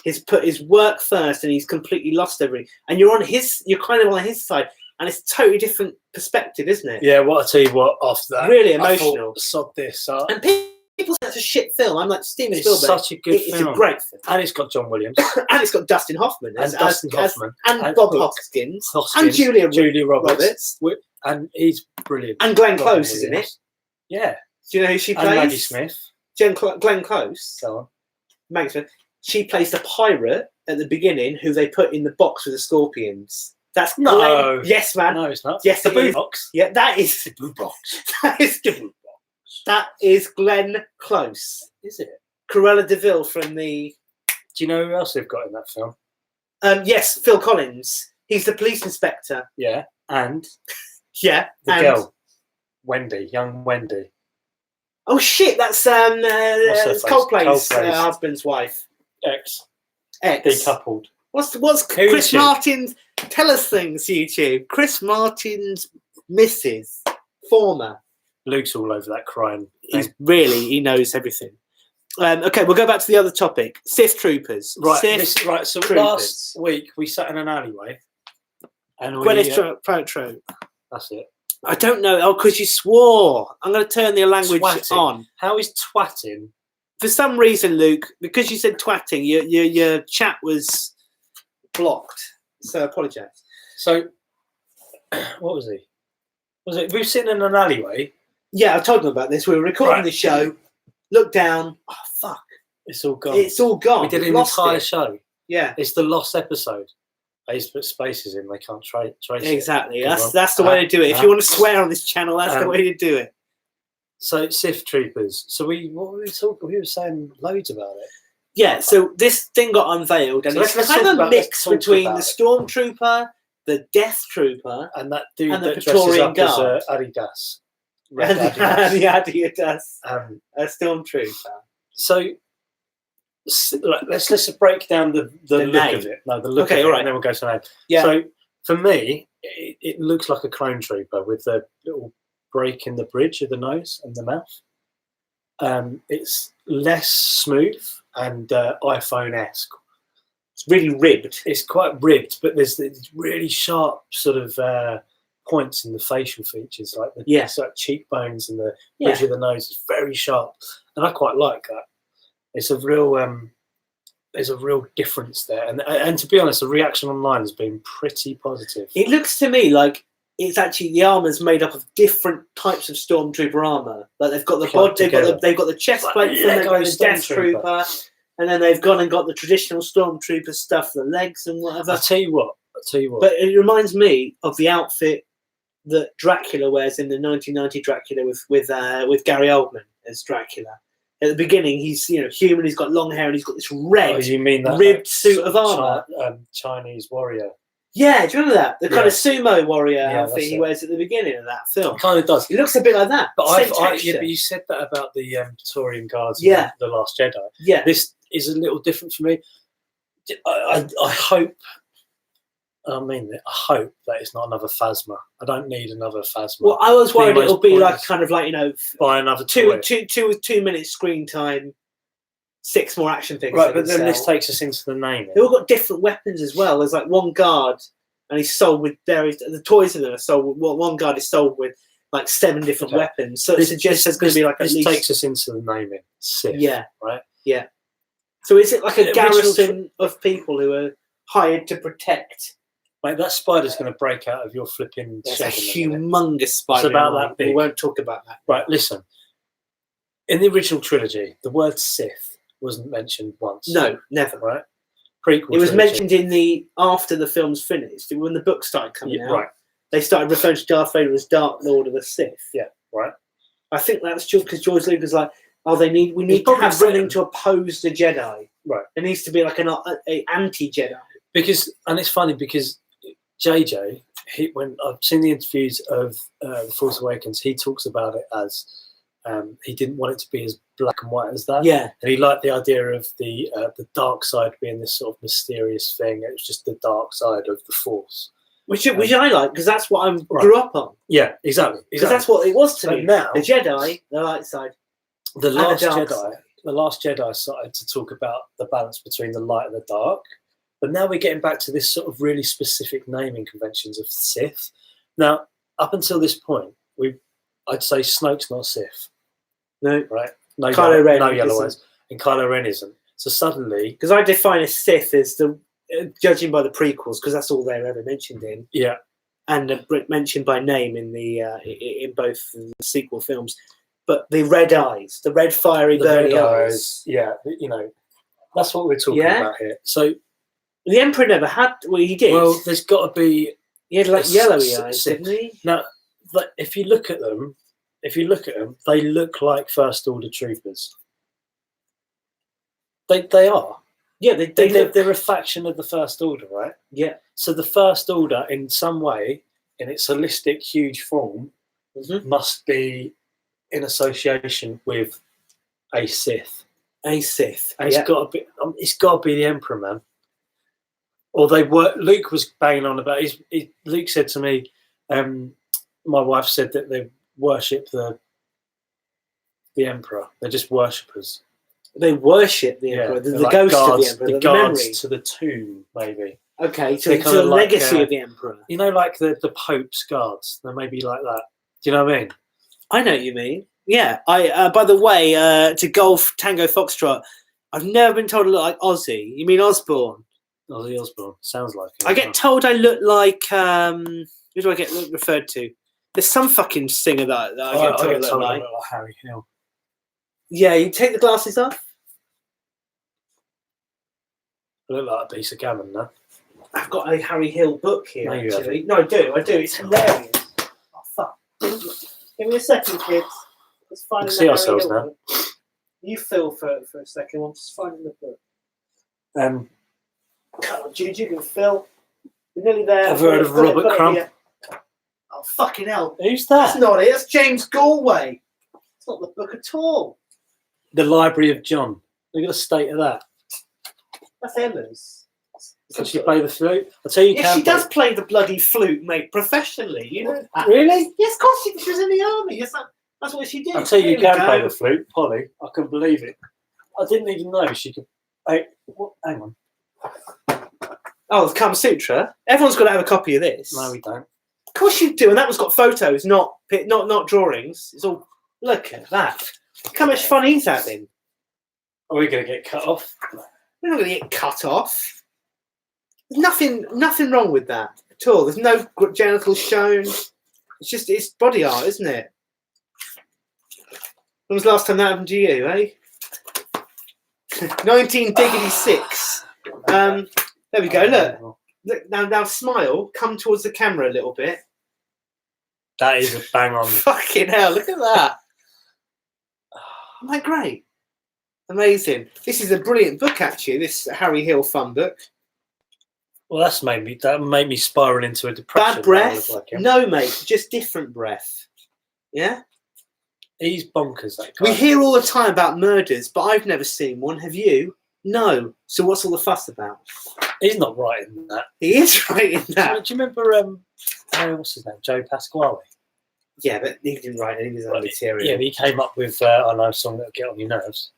he's put his work first and he's completely lost everything. And you're kind of on his side, and it's a totally different perspective, isn't it? Yeah. Well, I tell you what, after that, really emotional. Sod this. And people say that's a shit film. I'm like, Steven Spielberg. It's such a good film. It's a great film, and it's got John Williams, and it's got Dustin Hoffman, and Bob Hoskins, and Julia Roberts, and he's brilliant. And Glenn Close is in it. Yeah. Do you know who she plays? And Maggie Smith. Glenn Close. Go on. Maggie Smith. She plays the pirate at the beginning who they put in the box with the scorpions. That's no. Yes, man. No, it's not. Yes, the blue box. Yeah, that is the blue box. That is Glenn Close. Is it? Cruella de Vil from the. Do you know who else they've got in that film? Yes, Phil Collins. He's the police inspector. Yeah, and the girl, Wendy, young Wendy. Oh shit! That's Coldplay's husband's wife. Ex. Decoupled. What's Chris Martin's? Tell us things, YouTube. Chris Martin's missus, former. Luke's all over that crying. He knows everything. Okay, we'll go back to the other topic. Sith troopers. Right. So last week we sat in an alleyway, and Gwyneth Paltrow. That's it. I don't know. Oh, because you swore. I'm going to turn the language on. How is twatting? For some reason, Luke, because you said twatting, your chat was blocked. So I apologise. So, what was he? We were sitting in an alleyway. Yeah, I told them about this. We were recording the show. Look down. Oh, fuck. It's all gone. It's all gone. We did an entire show. Yeah. It's the lost episode. I used to put spaces in. They can't trace it. Exactly. That's the way to do it. If you want to swear on this channel, that's the way to do it. So Sith troopers. So what were we talking? We were saying loads about it. Yeah. So this thing got unveiled, and it's kind of a mix between the stormtrooper, the Death Trooper, and that dude and the that Praetorian dresses Guard, up as Adidas. And the Adidas, a stormtrooper. So let's break down the look name. of it. No, the look. Okay, of all it, right. and then we'll go to the name. Yeah. So for me, it looks like a clone trooper with the little break in the bridge of the nose and the mouth. It's less smooth and iPhone-esque. It's really ribbed. It's quite ribbed, but there's really sharp sort of points in the facial features, like the sort of cheekbones and the bridge of the nose is very sharp, and I quite like that. It's a real there's a real difference there, and to be honest, the reaction online has been pretty positive. It looks to me like it's actually the armor's made up of different types of stormtrooper armor. Like they've got the body, they've got the chest plate from the Death Trooper, and then they've gone and got the traditional stormtrooper stuff, the legs and whatever. I'll tell you what. But it reminds me of the outfit that Dracula wears in the 1990 Dracula with Gary Oldman as Dracula. At the beginning, he's human. He's got long hair and he's got this red, you mean that, ribbed suit of armor. Chinese warrior. Yeah, do you remember that? The kind of sumo warrior outfit he it. wears at the beginning of that film. It kind of does. It looks a bit like that. But but you said that about the Praetorian Guards in The Last Jedi. Yeah. This is a little different for me. I hope. I hope that it's not another Phasma. I don't need another Phasma. Well, I was worried it'll be like kind of like buy another 2 minute screen time, 6 more action figures. Right, but then this takes us into the naming. They've all got different weapons as well. There's like one guard, and he's sold with the toys of them are sold. One guard is sold with like 7 different weapons. So it suggests there's going to be like at least. This takes us into the naming. Sith. Yeah. Right. Yeah. So is it like a garrison of people who are hired to protect? Mate, that spider's going to break out of your flipping. It's a humongous spider. It's about that big. We won't talk about that. Right, listen. In the original trilogy, the word Sith wasn't mentioned once. No, never. Right. Prequel. It was mentioned after the film's finished, when the book started coming out. Right. They started referring to Darth Vader as Dark Lord of the Sith. Yeah. Right. I think that's just because George Lucas was like, we need to have something to oppose the Jedi. Right. There needs to be like an anti-Jedi. And it's funny because JJ, when I've seen the interviews of The Force Awakens, he talks about it as he didn't want it to be as black and white as that. Yeah. And he liked the idea of the dark side being this sort of mysterious thing. It was just the dark side of the Force. Which I like, because that's what I grew up on. Yeah, exactly. Because that's what it was to me. Now, the Jedi, the light side. The Last Jedi started to talk about the balance between the light and the dark. But now we're getting back to this sort of really specific naming conventions of Sith. Now, up until this point, I'd say Snoke's not Sith. No. Right? No Kylo Ren. No yellow eyes. And Kylo Ren isn't. So suddenly... Because I define a Sith as judging by the prequels, because that's all they're ever mentioned in. Yeah. And mentioned by name in in both the sequel films. But the red eyes, the red fiery burning eyes. Yeah, that's what we're talking about here. So... The Emperor never had. Well, he did. Well, there's got to be. He had like yellowy eyes, didn't he? Now, if you look at them, they look like First Order troopers. They are. Yeah, they're a faction of the First Order, right? Yeah. So the First Order, in some way, in its holistic, huge form, must be in association with a Sith. A Sith. And it's got to be the Emperor, man. Or Luke was banging on about. Luke said to me, my wife said that they worship the Emperor. They're just worshippers. They worship the Emperor. The like ghost guards, of the Emperor. The the guards memory. to the tomb, maybe. Okay, to the legacy of the Emperor. Like the Pope's guards. They may be like that. Do you know what I mean? I know what you mean. Yeah. By the way, to Golf Tango Foxtrot, I've never been told I look like Ozzy. You mean Osborne? Ozzy Osbourne. Sounds like it. I get told I look like who do I get referred to? There's some fucking singer that I get told I look like Harry Hill. Yeah, you take the glasses off. I look like a piece of gammon now. I've got a Harry Hill book here. No, actually. No, I do. It's hilarious. Oh fuck! Give me a second, kids. Let's find the see ourselves Harry Hill now. book. You fill for a second. I'm just finding the book. Come on, Jude, you can fill. We're nearly there. I've heard of Robert Crumb. Oh, fucking hell. Who's that? That's not it. That's James Galway. It's not the book at all. The Library of John. Look at the state of that. That's Emma's. Can she play the flute? I'll tell you. Yeah, Can she play. does play the bloody flute, mate, professionally. You know that. Really? Yes, of course she was in the army. Yes, that's what she did. I'll tell you, There we can play go. the flute, Polly. I couldn't believe it. I didn't even know she could. Hey, what? Hang on. Oh, the Kama Sutra. Everyone's got to have a copy of this. No, we don't. Of course you do, and that one's got photos, not drawings. It's all. Look at that. Look how much fun he's having. Are we going to get cut off? We're not going to get cut off. There's nothing wrong with that at all. There's no genitals shown. It's body art, isn't it? When was the last time that happened to you, eh? 1966. There we go. Look now. Smile. Come towards the camera a little bit. That is a bang on. Fucking hell! Look at that. Isn't that great? Amazing. This is a brilliant book, actually. This Harry Hill fun book. Well, that made me spiral into a depression. Bad breath? Like him. No, mate. Just different breath. Yeah. He's bonkers. That guy. We hear all the time about murders, but I've never seen one. Have you? No. So what's all the fuss about? He's not right in that. He is right in that. Do you remember? What's his name? Joe Pasquale. Yeah, but he didn't write any of his own material. Yeah, but he came up with I know a song that'll get on your nerves.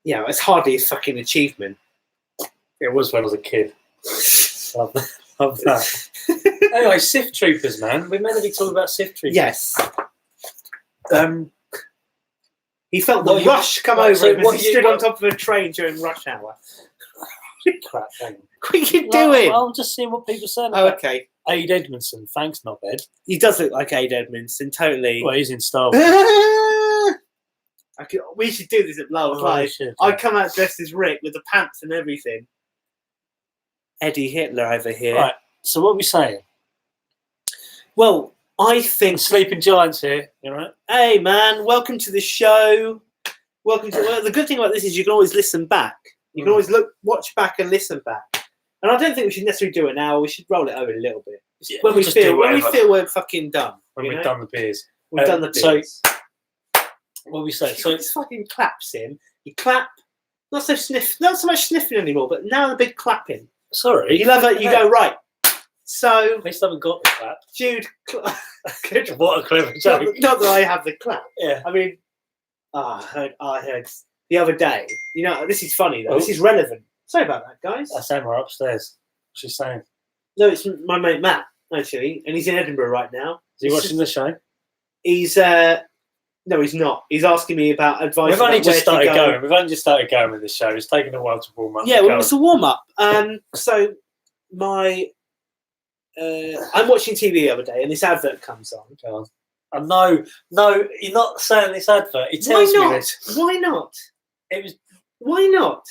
Yeah, it's hardly a fucking achievement. It was when I was a kid. Love that. Anyway, Sith Troopers, man. We're meant to be talking about Sith Troopers. Yes. He felt What the you- rush come right, over so him as what he you- stood on what- top of a train during rush hour. Crap. Hang on. What are you doing? I'm just seeing what people are saying. Oh, about okay. Aid Edmondson. Thanks, knobhead. He does look like Aid Edmondson, totally. Well, he's in Star Wars. We should do this at Love Live. Shit. I'd come out dressed as Rick with the pants and everything. Eddie Hitler over here. Right. So what are we saying? Well, I think. Sleeping Giants here. You all right? Hey, man, welcome to the show. Welcome to. Well, the good thing about this is you can always listen back. You can always watch back and listen back. And I don't think we should necessarily do it now. We should roll it over a little bit Yeah, when we just do feel whatever. we're fucking done. When you we've know? done the beers. We've done the so- bits. What are we saying? So So it's fucking claps in. You clap. Not so much sniffing anymore, but now the big clapping. sorry. You love it. You go right. So At least I haven't got the clap. Jude, What a clever joke. not that I have the clap. Yeah. I mean, I heard the other day. You know, this is funny though. Oh. This is relevant. Sorry about that, guys. That's Emma upstairs. What's she saying? No, it's my mate Matt actually, and he's in Edinburgh right now. Is he watching the show? He's no, he's not. He's asking me about advice. We've only about just where to started go. going. We've only just started going with this show. It's taken a while to warm up. Yeah, Go well, on. it's a warm up. So my I'm watching TV the other day, and this advert comes on. Go on. No, you're not saying this advert. It tells me this. Why not? It was Why not?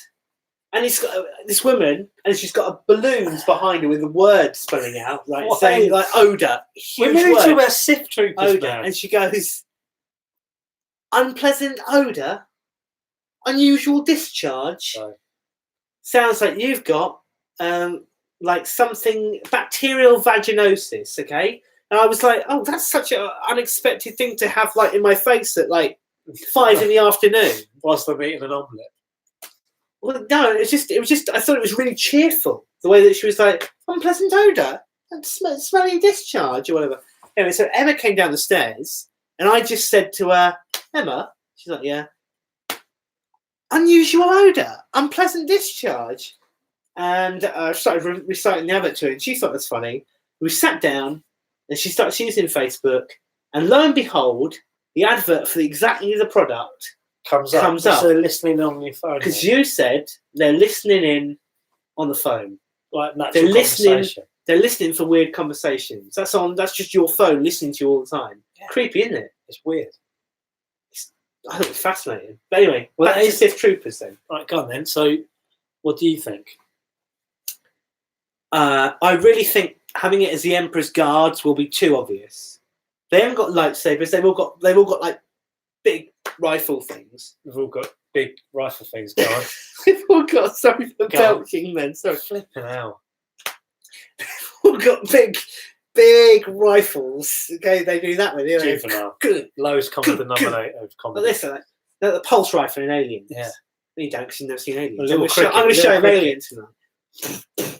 And it's got this woman, and she's got balloons behind her with the word spelling out, like Why? saying like odor. we're Huge moving to word, about Sith Troopers odor, now. and she goes, unpleasant odor, unusual discharge. Sorry. Sounds like you've got like something bacterial vaginosis. Okay, and I was like, oh, that's such an unexpected thing to have like in my face at like 5 in the afternoon. Whilst I'm eating an omelette. Well, no, it was just. I thought it was really cheerful the way that she was like unpleasant odor and smelly discharge or whatever. Anyway, so Emma came down the stairs, and I just said to her, "Emma," she's like, "Yeah, unusual odor, unpleasant discharge," and I started reciting the advert to her, and she thought it was funny. We sat down, and she started using Facebook, and lo and behold, the advert for exactly the product. Comes up. Comes up. So they're listening on your phone. Because you said they're listening in on the phone. like natural they're listening. conversation. They're listening for weird conversations. That's on. That's just your phone listening to you all the time. Yeah. Creepy, isn't it? It's weird. I thought it was fascinating. But anyway, Well, back that to is- Sith Troopers then. Right, go on then. So, what do you think? I really think having it as the Emperor's Guards will be too obvious. They haven't got lightsabers. They've all got like big rifle things. We've all got big rifle things going. They've all got sorry for Go on. belching, man. Sorry. Flipping out. All got big rifles. Okay, they do that with you know. Juvenile. Good. Lowest common denominator of But comedy. listen, the pulse rifle in Aliens. Yeah. You don't, because you've never seen Aliens. A I'm little going cricket, to show him little Aliens tonight.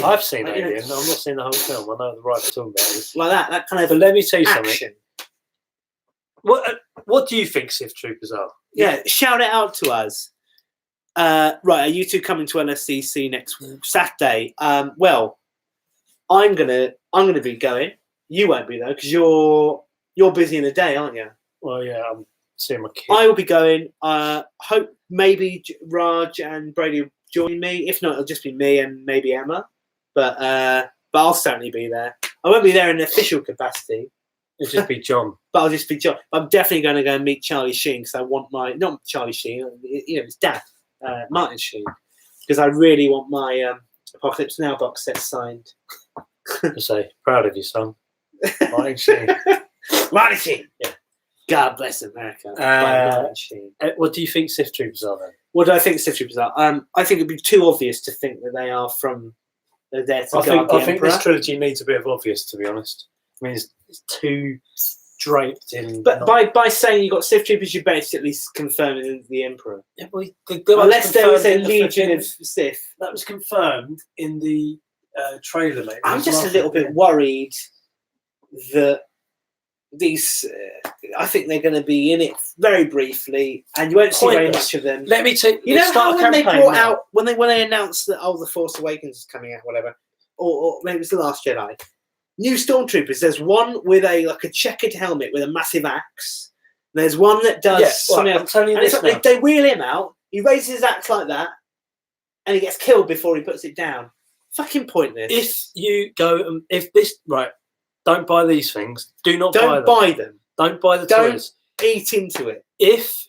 I've seen Like, you know, Alien. I've not seen the whole film. I know the right to talk about it. Like that kind But of let me tell you something. action. What do you think Sith Troopers are? Yeah, shout it out to us. Right, are you two coming to LSCC next Saturday? Well, I'm gonna be going. You won't be though, because you're busy in the day, aren't you? Well, yeah, I'm seeing my kid. I will be going. Hope maybe Raj and Brady will join me. If not, it'll just be me and maybe Emma. But I'll certainly be there. I won't be there in an official capacity. It'll just be John. But I'll just be John. I'm definitely going to go and meet Charlie Sheen because I want not Charlie Sheen, his dad, Martin Sheen, because I really want my Apocalypse Now box set signed. To say, proud of you, son. Martin Sheen. Martin Sheen. Yeah. God bless America. Martin Sheen. What do you think Sith Troopers are then? What do I think Sith Troopers are? I think it'd be too obvious to think that they are from. They're there to guard the I think Emperor. this trilogy needs a bit of obvious, to be honest. I mean, it's too draped in. But by saying you got Sith Troopers, you're basically confirming the Emperor. Yeah, well, Unless there was a in the legion flipping- of Sith. That was confirmed in the trailer, mate. I'm just a little bit worried that these. I think they're going to be in it very briefly, and you won't see very much of them. Let me take. You know how when they brought now. out when they announced that the Force Awakens is coming out, whatever, or maybe it's the Last Jedi. New Stormtroopers. There's one with a checkered helmet with a massive axe. There's one that does something I'm else. telling you And it's this like now. they wheel him out. He raises his axe like that, and he gets killed before he puts it down. Fucking pointless. If you go, don't buy these things. Do not Don't buy them. buy them. Don't buy the Don't toys. eat into it. If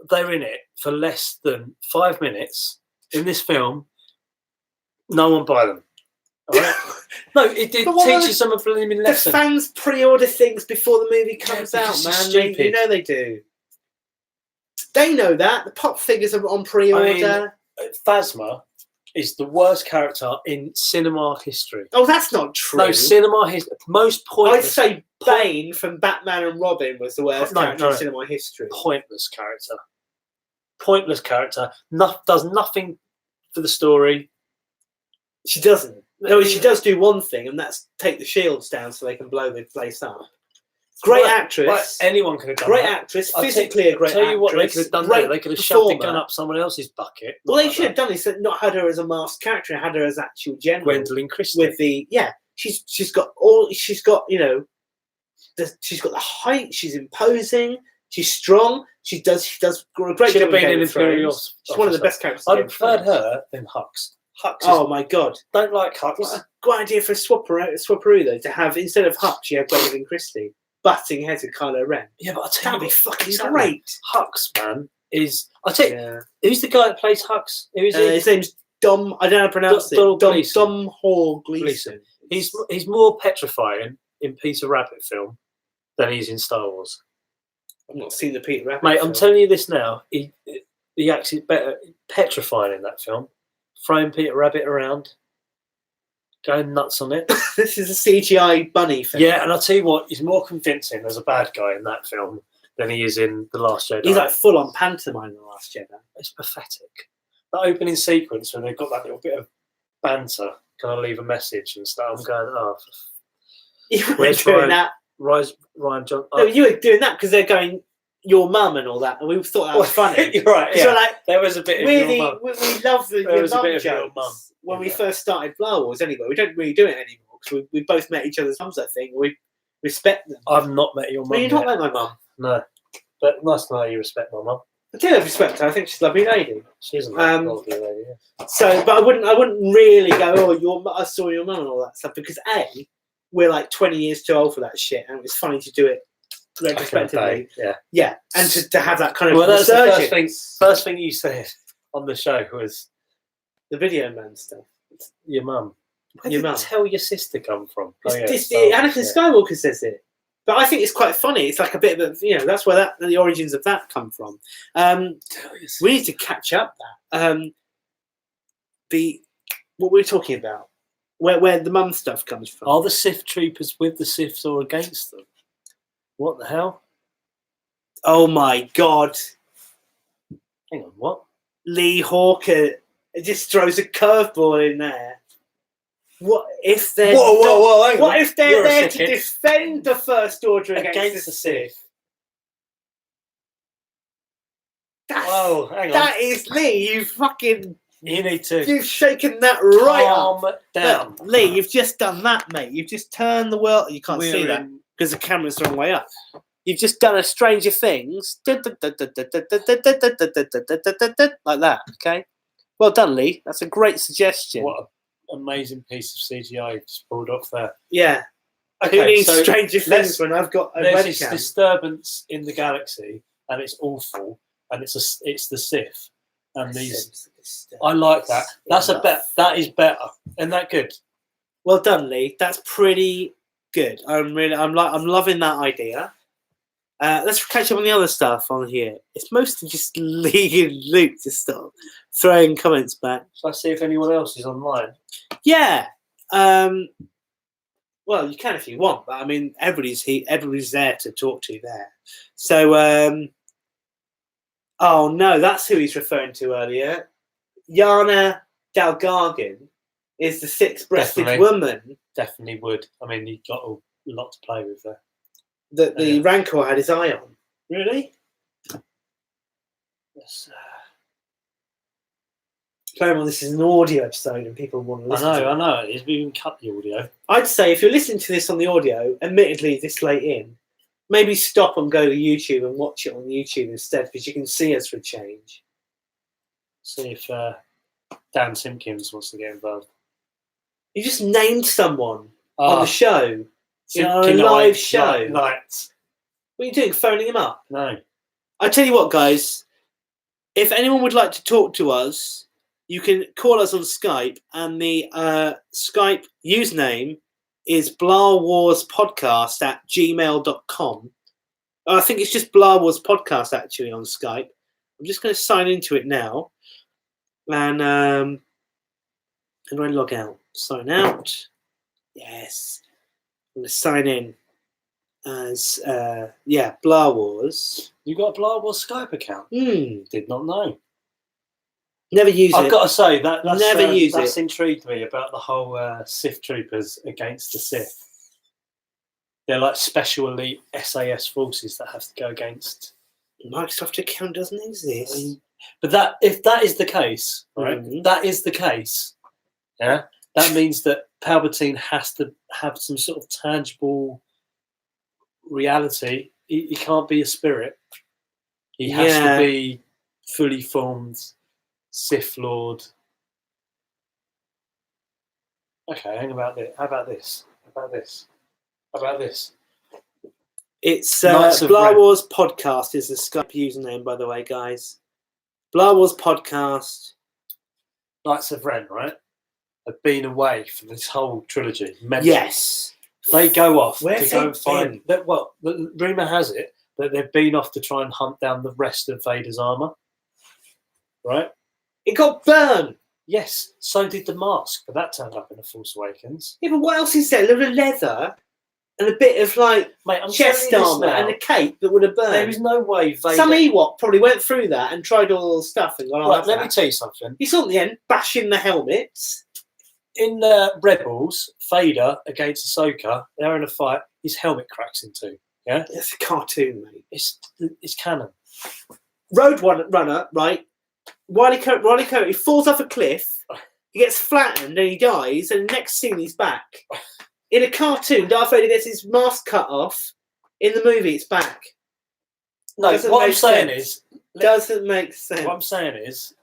they're in it for less than 5 minutes in this film, no one buy them. All right? No, it But what teaches them a blooming The lesson. fans pre-order things before the movie comes Yeah, out, because man. it's You stupid. know they do. They know that. The pop figures are on pre-order. Phasma is the worst character in cinema history. Oh, that's not true. No, cinema history. Most I'd pointless. say Bane from Batman and Robin was the worst No, character no. in cinema history. Pointless character. Pointless character. Does nothing for the story. She doesn't. No, she does do one thing, and that's take the shields down so they can blow the place up. Great actress. Right, anyone could have done Great that. actress. I'll Physically a great tell you what they actress. could have done Great there. They could have shoved the gun performer. up someone else's bucket. Well, Not they like should have that. done is not had her as a masked character, had her as actual general. Gwendolyn Christie. With the she's got she's got the height. She's imposing. She's strong. She does a great Should job have been in an Game of Imperial. Thrones. She's one of the best characters. in I'd Game of preferred Thrones. her than Hux. Hux. Oh my god! Don't like Hux. What a great idea for a swapperoo though, to have instead of Hux, you have Gwendolyn Christie butting heads with Kylo Ren. Yeah, but I tell That'd you be fucking exactly. great. Hux, man, is. I tell you, Yeah. who's the guy that plays Hux? Who is he? His name's Dom. I don't know how to pronounce Donald it. Gleeson. Dom Hall Gleeson. He's more petrifying in Peter Rabbit film than he's in Star Wars. I've not seen the Peter Rabbit. Mate, film. I'm telling you this now. He actually better petrifying in that film, throwing Peter Rabbit around, going nuts on it. This is a CGI bunny film. Yeah, and I'll tell you what, he's more convincing as a bad guy in that film than he is in The Last Jedi. He's like full on pantomime in The Last Jedi. It's pathetic. That opening sequence when they've got that little bit of banter, can I leave a message and stuff? I'm going, oh, You were Where's doing Ryan? that. Ryan John. No, you were doing that because they're going your mum and all that, and we thought that was funny. You're right. 'Cause Yeah. we're like, There was a bit of really, your mum. we love the There your was a mum bit of your jokes mum when in we that. first started Blow Wars. Anyway, we don't really do it anymore because we both met each other's mums. I think we respect them. I've not met your mum. Well, you're not yet. like my mum. No. But nice to know you respect my mum. I do have respect her. I think she's a lovely lady. She isn't Um, a lovely lady. Yeah. So, but I wouldn't really go, oh, I saw your mum and all that stuff because we're like 20 years too old for that shit, and it's funny to do it retrospectively. Yeah. Yeah, and to have that kind of Well, that's the resurgence. first thing you said on the show was The Video Man stuff. your mum. Where Your did mum. Tell your sister come from? Anakin Skywalker says it, but I think it's quite funny. It's like a bit of that's where the origins of that come from. We need to catch up that what we're talking about, where the mum stuff comes from. Are the Sith troopers with the Siths or against them? What the hell? Oh my god! Hang on, what? Lee Hawker just throws a curveball in there. What if they're Whoa, hang on. What if they're You're a there to thickhead. defend the First Order Against the Sith? Whoa, hang on. that is Lee. You need to You've shaken that right up. calm down. Look, Lee, you've just done that, mate. You've just turned the world. You can't see We're that in- because the camera's the wrong way up. You've just done a Stranger Things like that. Okay, well done, Lee. That's a great suggestion. What an amazing piece of CGI you just pulled off there. Yeah. Who Okay, needs so Stranger Things when I've got a there's this webcam? disturbance in the galaxy, and it's awful, and it's the Sith, and these. I like that. That's a bet. That is better. Isn't that good? Well done, Lee. That's pretty good. I'm loving that idea. Let's catch up on the other stuff on here. It's mostly just Lee and Luke just start throwing comments back. So I see if anyone else is online. Yeah. Well, you can if you want, but I mean, everybody's there to talk to there. So, oh no, that's who he's referring to earlier. Yana Dalgargan is the six-breasted Definitely. woman Definitely would. I mean, you've got a lot to play with there. that the Yeah. Rancor had his eye on. Really? Yes. Claremont, this is an audio episode and people want to listen to it. I know. It's even cut the audio. I'd say if you're listening to this on the audio, admittedly this late in, maybe stop and go to YouTube and watch it on YouTube instead, because you can see us for a change. See if Dan Simpkins wants to get involved. You just named someone on the show. You know, on a Simpkin live show. Night. What are you doing? Phoning him up? No. I tell you what, guys. If anyone would like to talk to us, you can call us on Skype, and the Skype username is blarwarspodcast@gmail.com. I think it's just Blar Wars Podcast actually on Skype. I'm just going to sign into it now, and how do I log out? Sign out. Yes, I'm going to sign in as Blar Wars. You got a Blar Wars Skype account? Did not know. Never use I've it. got to say that's Never use that's it. intrigued me about the whole Sith troopers against the Sith. They're like special elite SAS forces that have to go against. Microsoft account doesn't exist. But that, if that is the case, right? Mhm. That is the case. Yeah, that means that Palpatine has to have some sort of tangible reality. He can't be a spirit. He has to be fully formed Sith Lord. Okay, how about this? How about this? How about this? How about this? It's Knights of Blar Ren. Wars Podcast is the Skype username, by the way, guys. Blar Wars Podcast. Knights of Ren, right? Have been away for this whole trilogy. Mentally. Yes. They go off Where to have go they and find. been? That, well, the rumor has it that they've been off to try and hunt down the rest of Vader's armor. Right? It got burned. Yes. So did the mask, but that turned up in The Force Awakens. Yeah, but what else is there? A little leather and a bit of like Mate, I'm chest telling you armor this now, and a cape that would have burned. there is no way Vader. Some Ewok probably went through that and tried all the stuff and gone, Right, let me tell you something. You saw at the end bashing the helmets. In Rebels, Vader against Ahsoka, they're in a fight. His helmet cracks in two. Yeah, It's a cartoon, mate. it's canon. Road Runner, right? Riley Cote, he falls off a cliff, he gets flattened and he dies, and the next scene he's back. In a cartoon, Darth Vader gets his mask cut off. In the movie, it's back. No, Doesn't what I'm make saying sense. is, Doesn't make sense. what I'm saying is,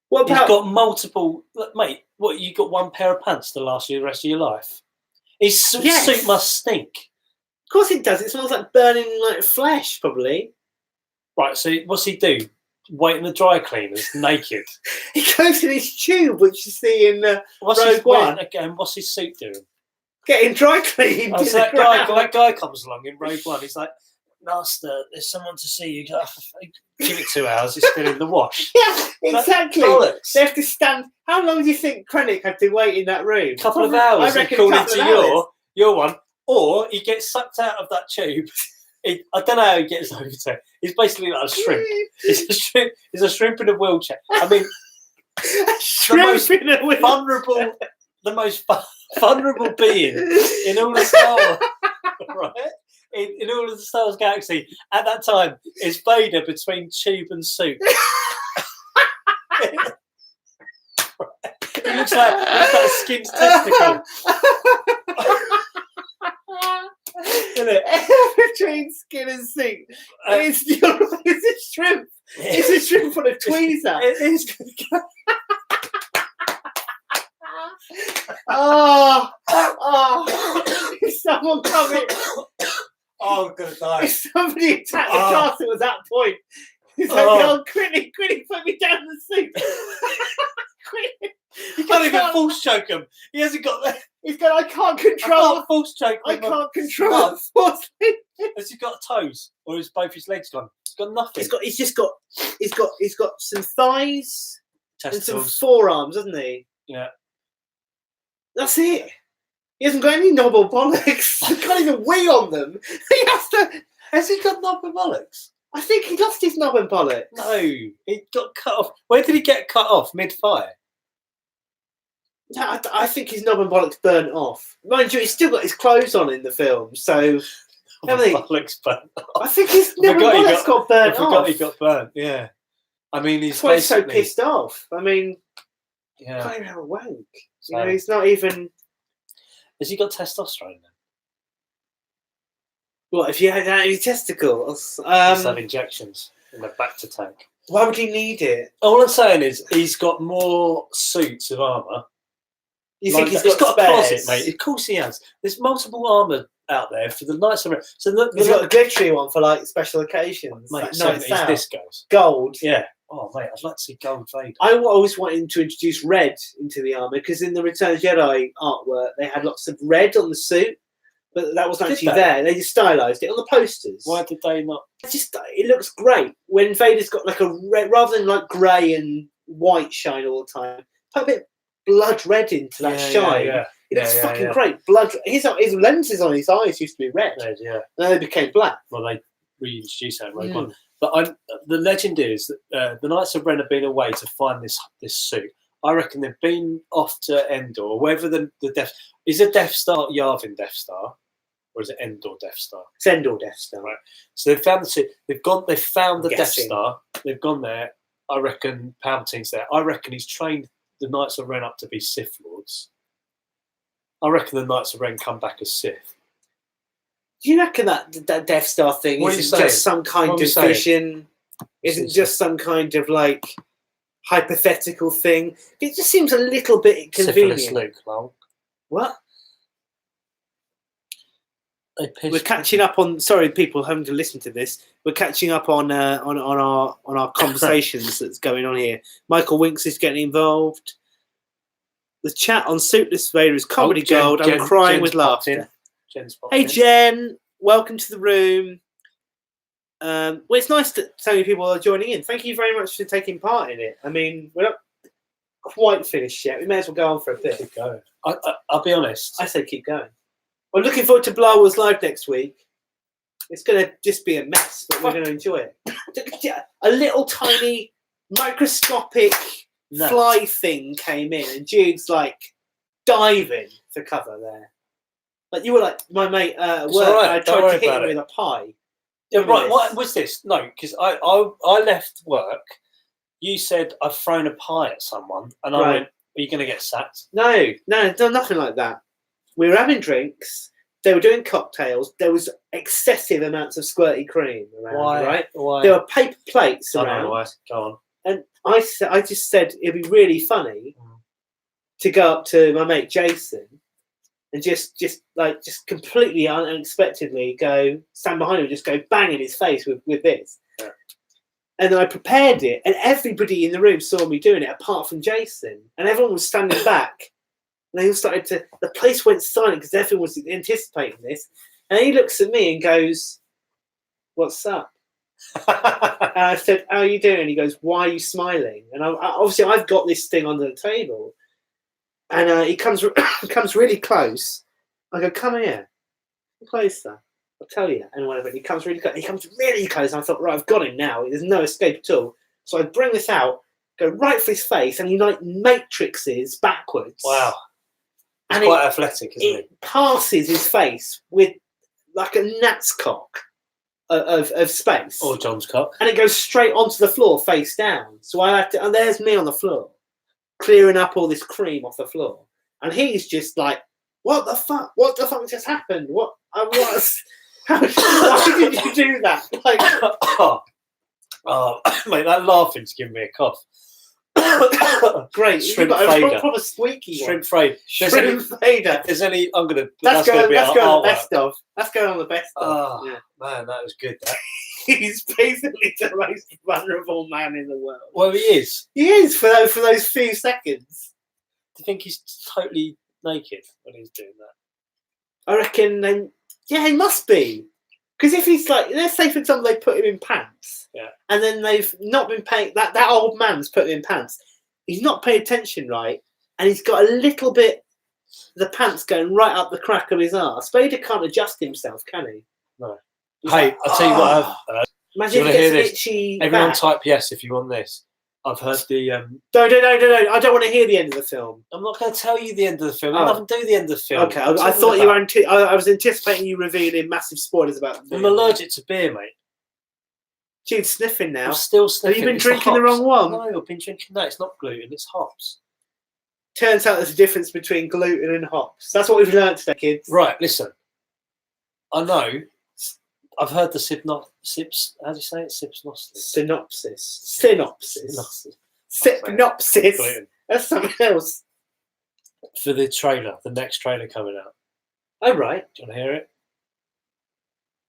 What he's about got multiple. Look, mate, what, you got one pair of pants to last you the rest of your life? His Yes. suit must stink. Of course it does. It smells like burning like flesh, probably. Right, so what's he do? Wait in the dry cleaners naked. He goes in his tube, which you see in What's Rogue his One. again? What's his suit doing? Getting dry cleaned. Oh, in so the that ground. guy comes along in Rogue One. He's like, Master, there's someone to see you. Give it 2 hours. It's still in the wash. Yeah, exactly. Bollocks. They have to stand. How long do you think Krennic had to wait in that room? A couple of Probably- hours. I reckon Call a couple into of hours. your one, or he gets sucked out of that tube I don't know how he gets over there. He's basically like a shrimp. He's a shrimp. He's a shrimp in a wheelchair. I mean, the most vulnerable being in all of Star Wars, right? In all of the Star Wars galaxy at that time is Vader between tube and suit. He looks like a skinned testicle. Isn't it? Between skin and suit. It's a shrimp. It's a shrimp on a tweezer. It is. Oh, is someone coming? Oh, I'm gonna die. If somebody attacked the castle at that point, he's like, "Oh, quickly, put me down the suit." You can't even force choke him. He hasn't got that. He's going, I can't control. Force choke. I can't control. Force. Has he got toes, or is both his legs gone? He's got nothing. He's got some thighs Testicles. and some forearms, hasn't he? Yeah. That's it. He hasn't got any knob or bollocks. He can't even wee on them. He has to. Has he got knob and bollocks? I think he lost his knob and bollocks. No, he got cut off. Where did he get cut off? Mid-fire? Yeah, I think his knob and bollocks burnt off. Mind you, he's still got his clothes on in the film, so. Bollocks burnt off. I think his knob and bollocks got burnt off. I forgot he got burnt. Yeah. I mean, he's That's why he's so pissed off. I mean, yeah. Can't even have a wank. So, you know, he's not even. Has he got testosterone then? What if you had that in your testicles? Let's have injections in the back to tank. Why would he need it? All I'm saying is he's got more suits of armour. You think he's he's got a closet, spares? mate? Of course he has. There's multiple armour out there for the Knights of Ren. So He's got a glittery one for like special occasions. Mate, like 70s nights out. discos. Gold. Yeah. Oh, mate, I'd like to see gold Vader. I always wanted to introduce red into the armour because in the Return of the Jedi artwork they had lots of red on the suit, but that wasn't actually there. They just stylised it on the posters. Why did they not? It looks great when Vader's got like a red, rather than like grey and white shine all the time. Put a bit of blood red into that shine. Yeah. It looks fucking great. Blood. His lenses on his eyes used to be red. Yeah. Then they became black. Well, they reintroduced that in Rogue One. But the legend is that the Knights of Ren have been away to find this suit. I reckon they've been off to Endor, wherever the Death... Is a Death Star Yavin Death Star? Or is it Endor Death Star? It's Endor Death Star. Right. So they've found the suit. They've found the Guessing. Death Star. They've gone there. I reckon Palpatine's there. I reckon he's trained the Knights of Ren up to be Sith Lords. I reckon the Knights of Ren come back as Sith. Do you reckon that Death Star thing isn't just some kind of vision? Isn't just some kind of like hypothetical thing? It just seems a little bit inconvenient. Syphilis Luke, lol. What? We're catching up on. Sorry, people having to listen to this. We're catching up on our conversations that's going on here. Michael Winks is getting involved. The chat on Suitless Vader is comedy gold. I'm crying Jen's with laughter. Hey in. Jen, welcome to the room. Well, it's nice that so many people are joining in. Thank you very much for taking part in it. I mean, we're not quite finished yet. We may as well go on for a bit. Keep going. I'll be honest. I say keep going. I'm looking forward to Blah Wars Live next week. It's going to just be a mess, but we're going to enjoy it. A little tiny microscopic fly thing came in, and Jude's like diving for cover there. Like you were like my mate at work. Right. I tried to hit him with a pie. Yeah, right. What was this? No, because I left work. You said I've thrown a pie at someone, and I went, "Are you going to get sacked?" No, nothing like that. We were having drinks. They were doing cocktails. There was excessive amounts of squirty cream around. Right? Why? There were paper plates I around. don't know why. Go on. And I just said it'd be really funny to go up to my mate Jason and just completely unexpectedly stand behind him and just go bang in his face with this. Yeah. And I prepared it, and everybody in the room saw me doing it apart from Jason, and everyone was standing back. And they all started the place went silent because everyone was anticipating this. And he looks at me and goes, "What's up?" And I said, "How are you doing?" And he goes, "Why are you smiling?" And obviously I've got this thing under the table. And he comes really close. I go, "Come here. Come closer." I'll tell you. And whatever. He comes really close. He comes really close. And I thought, right, I've got him now. There's no escape at all. So I bring this out, go right for his face, and he like matrixes backwards. Wow. He's And quite athletic, isn't he? it passes his face with like a gnat's cock of space. Or John's cock. And it goes straight onto the floor, face down. So I have to, and there's me on the floor, clearing up all this cream off the floor. And he's just like, what the fuck? What the fuck just happened? What? I was. Why did you do that? Like, oh, mate, that laughing's giving me a cough. great. Shrimp You've got fader. a proper squeaky Shrimp one. Frade. Shrimp fader. Is any? I'm gonna. That's gonna going be on our the artwork. best of. That's going on the best of. Oh Yeah. man, that was good. That. He's basically the most vulnerable man in the world. Well, he is. He is for those few seconds. Do you think he's totally naked when he's doing that? I reckon. Yeah, he must be. Because if he's like, let's say for example, they put him in pants, and then they've not been paying. That old man's put him in pants. He's not paying attention, right? And he's got a little bit, the pants going right up the crack of his arse. Vader can't adjust himself, can he? No. He's Hey, like, I'll tell you what I've heard. Imagine Do if you he wanna hear gets this? itchy. Everyone back. type yes if you want this. I've heard the. No. I don't want to hear the end of the film. I'm not going to tell you the end of the film. Oh. I'll have to do the end of the film. Okay, I thought you were. I was anticipating you revealing massive spoilers about. I'm allergic to beer, mate. Dude, sniffing now. I'm still sniffing. Have you been It's drinking the hops. wrong one? No, I've been drinking that. It's not gluten. It's hops. Turns out there's a difference between gluten and hops. That's what we've learned today, kids. Right, listen. I know. I've heard the sips. How do you say it? Synopsis. Gluten. That's something else. For the trailer, the next trailer coming out. Oh, right. Do you want to hear it?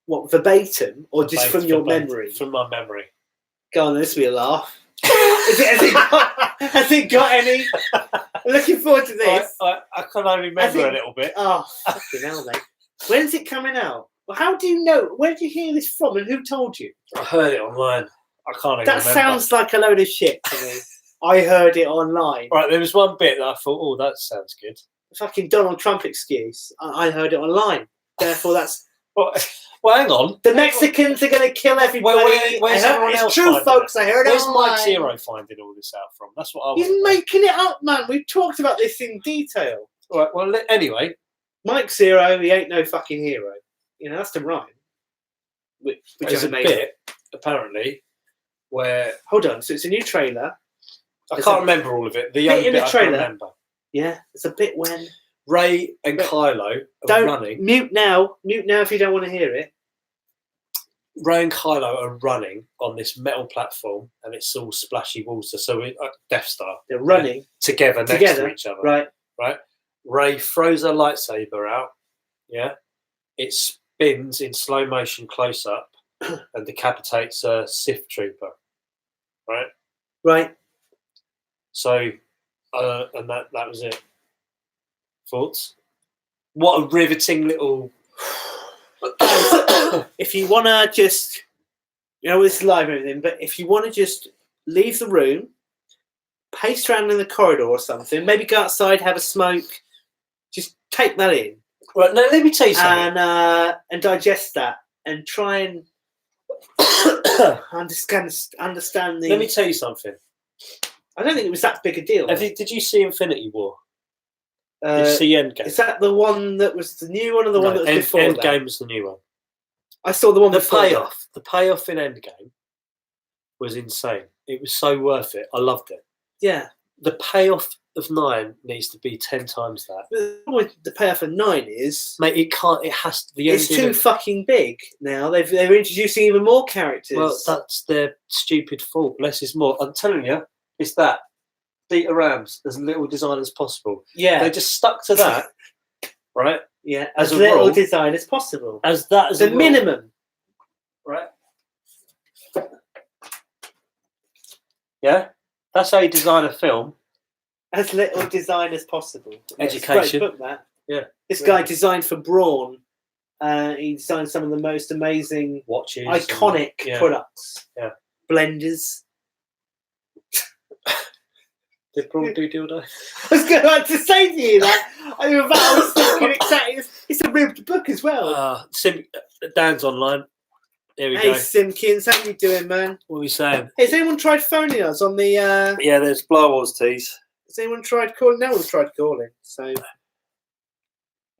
What, verbatim or just from your Verbatim. memory? From my memory. Go on, this will be a laugh. Has it got any? I'm looking forward to this. I can only remember a little bit. Oh, fucking hell, mate. When's it coming out? Well, how do you know? Where did you hear this from and who told you? I heard it online. I can't even That remember. sounds like a load of shit to me. I heard it online. Right, there was one bit that I thought, oh, that sounds good. Fucking Donald Trump excuse. I heard it online. Therefore, that's... Well, hang on. The Mexicans are going to kill everybody. Where's everyone else it's true, finding folks. it? I heard it Where's online. Mike Zero finding all this out from? That's what I He's want. making it up, man. We've talked about this in detail. Right, well, anyway. Mike Zero, he ain't no fucking hero. You know, that's the rhyme. Which There's I a made bit, apparently, where... Hold on. So it's a new trailer. I can't remember all of it. The bit only in bit the I can trailer. remember. Yeah, it's a bit when... Ray and But Kylo are Don't running. mute now. Mute now if you don't want to hear it. Ray and Kylo are running on this metal platform, and it's all splashy water. So Death Star. They're running together next together. to each other. Right. Ray throws her lightsaber out. Yeah. It spins in slow motion close up and decapitates a Sith trooper. Right. Right. So, and that was it. Thoughts? What a riveting little. If you want to just, you know, it's live and everything, but if you want to just leave the room, pace around in the corridor or something, maybe go outside, have a smoke, just take that in. Right, no, let me tell you something. And digest that and try and understand the... Let me tell you something. I don't think it was that big a deal. Did you see Infinity War? Did Uh, you see Endgame? is that the one that was the new one or the one that was before that? Endgame was the new one. I saw the one The before that. the payoff in Endgame was insane. It was so worth it. I loved it. Yeah. The payoff of 9 needs to be 10 times that. The payoff for 9 is... Mate, it can't. It has to. It's too fucking big now. They're introducing even more characters. Well, that's their stupid fault. Less is more. I'm telling you, it's that. Dita Rams as little design as possible. Yeah. They just stuck to that, right? Yeah, As as a little rule. design as possible. As that as The a rule, minimum. right? Yeah, that's how you design a film. As little design as possible. Education. It's a great book, that. Yeah. This guy designed for Braun. He designed some of the most amazing, Watches, iconic and- yeah. products. Yeah. Blenders. Did Braun do dildo? I was going to say to you that. I was thinking exactly. It's a ribbed book as well. Dan's online. Here we Hey go. Simpkins, how you doing, man? What are we saying? Hey, has anyone tried phoning us on the? Yeah, there's Blah Wars tees. Has anyone tried calling? No one's tried calling. So,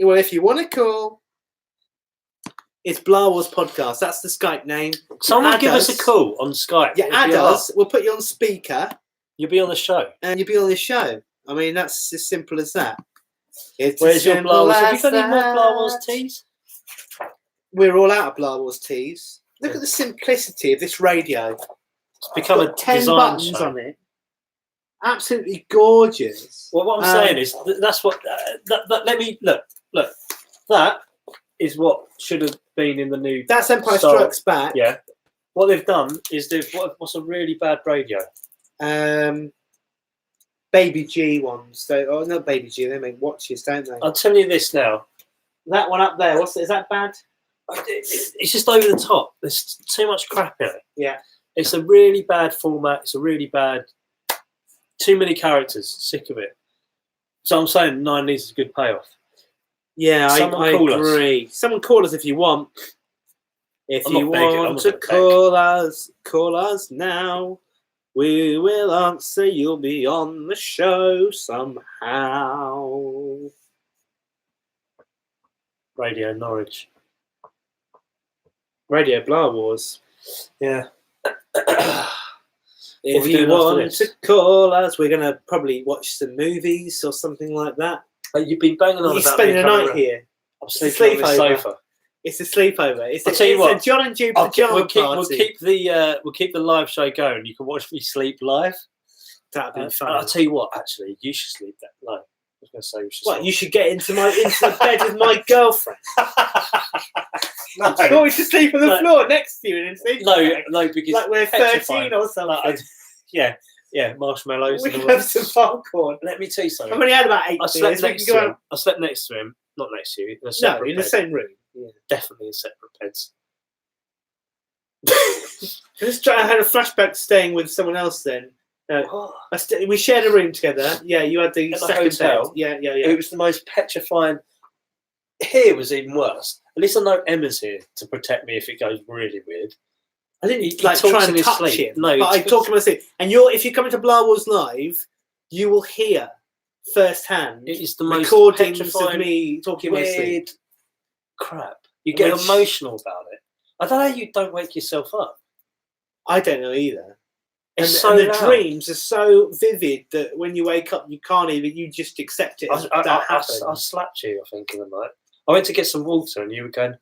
well, if you want to call, it's Blah Wars Podcast. That's the Skype name. Someone Add give us us. a call on Skype. Yeah, add us. We'll put you on speaker, You'll be on the show. and you'll be on the show. I mean, that's as simple as that. It's Where's as your simple Blah Wars? Have you as got any more that. Blah Wars tees? We're all out of Blah Wars tees. Look at the simplicity of this radio. It's become a Got 10 design buttons show. on it. Absolutely gorgeous. Well, what I'm saying is that's what. Let me look. That is what should have been in the new. That's Empire style. Strikes Back. Yeah. What they've done is what's a really bad radio. Baby G ones. Oh, not Baby G. They make watches, don't they? I'll tell you this now. That one up there. Is that bad? It's just over the top. There's too much crap in it. Yeah. It's a really bad format. It's a really bad. Too many characters. Sick of it. So I'm saying 9 needs a good payoff. Yeah, Someone I call agree. Someone call us if you want. If I'm you not begging, I'm want not to gonna call us now. We will answer. You'll be on the show somehow. Radio Norwich. Radio Blah Wars. Yeah. If we you doing after want this? to call us, we're going to probably watch some movies or something like that. You've been banging on You're about spending me the coming night around. here. I'm It's a sleeping on this sleepover. sofa. It's a sleepover. I'll tell you what. A John and Jude We'll pajama keep party. the live show going. You can watch me sleep live. That'd be fun. I'll tell you what. Actually, you should sleep that. No, I was going to say we should. What, swap. you should get into the bed with my girlfriend. No. You want me to sleep on the floor next to you in a sleeping bag? No, because Like we're petrifying. 13 or something. Yeah, marshmallows. We and all can have that. some popcorn. Let me tell you I've something. only had about 8 I slept beers. We next can to go him. out. I slept next to him, not next to you. In a No, separate in the bed. same room. Yeah. Definitely in separate beds. I had a flashback staying with someone else then. No, we shared a room together. Yeah, you had the At the second hotel? bed. Yeah. It was the most petrifying. Here was even worse. At least I know Emma's here to protect me if it goes really weird. I didn't He like talks try in and his touch sleep. him. No, but I talk to him in my sleep. And if you come into Blah Wars Live, you will hear firsthand It is the most recordings of petrifying, me talking in my sleep. weird crap. You get Which- emotional about it. I don't know how you don't wake yourself up. I don't know either. And, It's so and the loud. dreams are so vivid that when you wake up, you can't even. You just accept it. As that happened. I slapped you, I think, in the night. I went to get some water and you were going,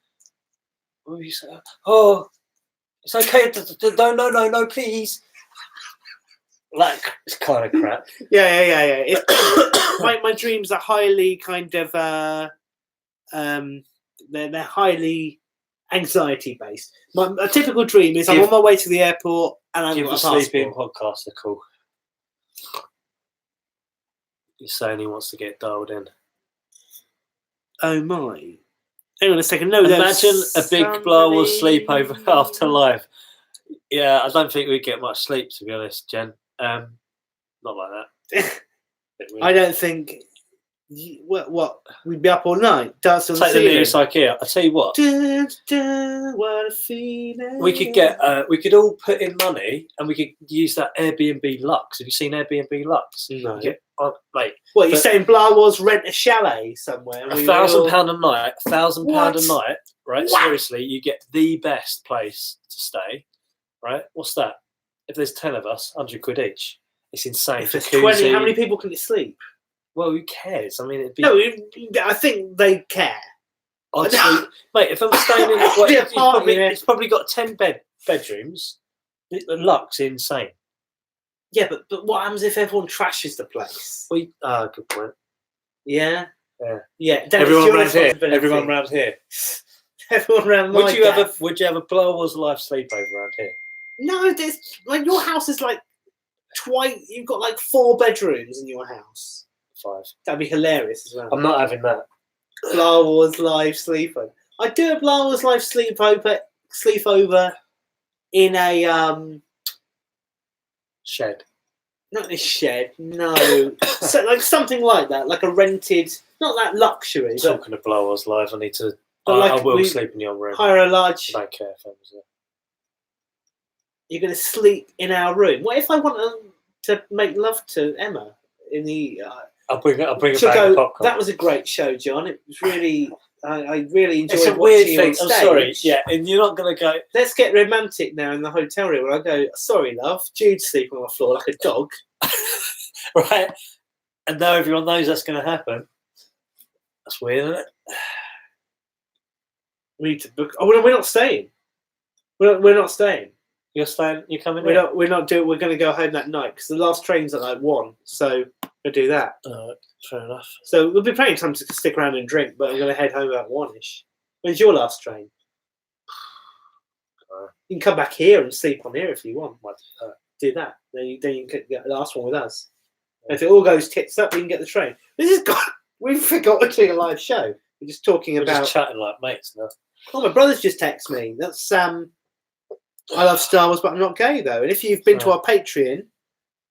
what were you saying? Oh, it's okay. No, please. Like, it's kind of crap. Yeah. My dreams are highly kind of they're highly anxiety based. A typical dream is I'm on my way to the airport and I've Give got the a sleeping passport. podcast a call. He's saying he wants to get dialed in. Oh my! Hang on a second. No, Imagine a big Blah Wars somebody- sleepover after live. Yeah, I don't think we'd get much sleep, to be honest, Jen. Not like that. Bit weird. I don't think. What? We'd be up all night dancing on Take the ceiling. nearest IKEA. I tell you what, What a feeling. we could get. We could all put in money, and we could use that Airbnb Lux. Have you seen Airbnb Lux? No. You get, mate, What, you're but- saying Blah Wars rent a chalet somewhere? and we £1,000 will- a night. £1,000 a What? night. Right? What? Seriously, you get the best place to stay. Right? What's that? If there's 10 of us, £100 each. It's insane. If there's Jacuzzi. 20, how many people can it sleep? Well, who cares? I mean, it'd be. No, I think they care. I'd sleep, mate. If I'm staying in, well, Be a it's, party probably, there. it's probably got 10 bedrooms. The Lux insane. Yeah, but what happens if everyone trashes the place? Good point. Yeah? Yeah. Then it's Everyone your round here. responsibility. Everyone round here. Everyone around my Would you have gaff. a Blah Wars live sleepover around here? No, there's like your house is like twice. You've got like 4 bedrooms in your house. 5. That'd be hilarious as well. I'm not having that. Blah Wars live sleepover. I do a Blah Wars live sleepover in a Shed. Not in a shed, no. So, like something like that, like a rented, not that luxury, but Talking to Blow Wars Live, I need to. But like I will we sleep in your room. hire a large. I don't care if I was there. You're going to sleep in our room. What if I want to make love to Emma in the? I'll bring it she'll back go, of popcorn. that was a great show, John. It was really. I really enjoyed It's a watching weird you thing. on stage. I'm sorry. Yeah, and you're not going to go. Let's get romantic now in the hotel room. And I go, sorry, love. Jude's sleeping on the floor like a dog. Right, and now everyone knows that's going to happen. That's weird, isn't it? We need to book. Oh, we're not staying. We're not staying. You're staying. You're coming We're in. not. We're not doing. We're going to go home that night because the last train's at like 1. So we'll do that. Fair enough. So there'll be plenty of time to stick around and drink, but I'm going to head home about 1ish. When's your last train? You can come back here and sleep on here if you want. Do that. Then you can get the last one with us. And if it all goes tits up, we can get the train. This is God. We forgot to do a live show. We're just talking We're about. just chatting like mates now. Oh, my brother's just texted me. That's I love Star Wars, but I'm not gay though. And if you've been to our Patreon,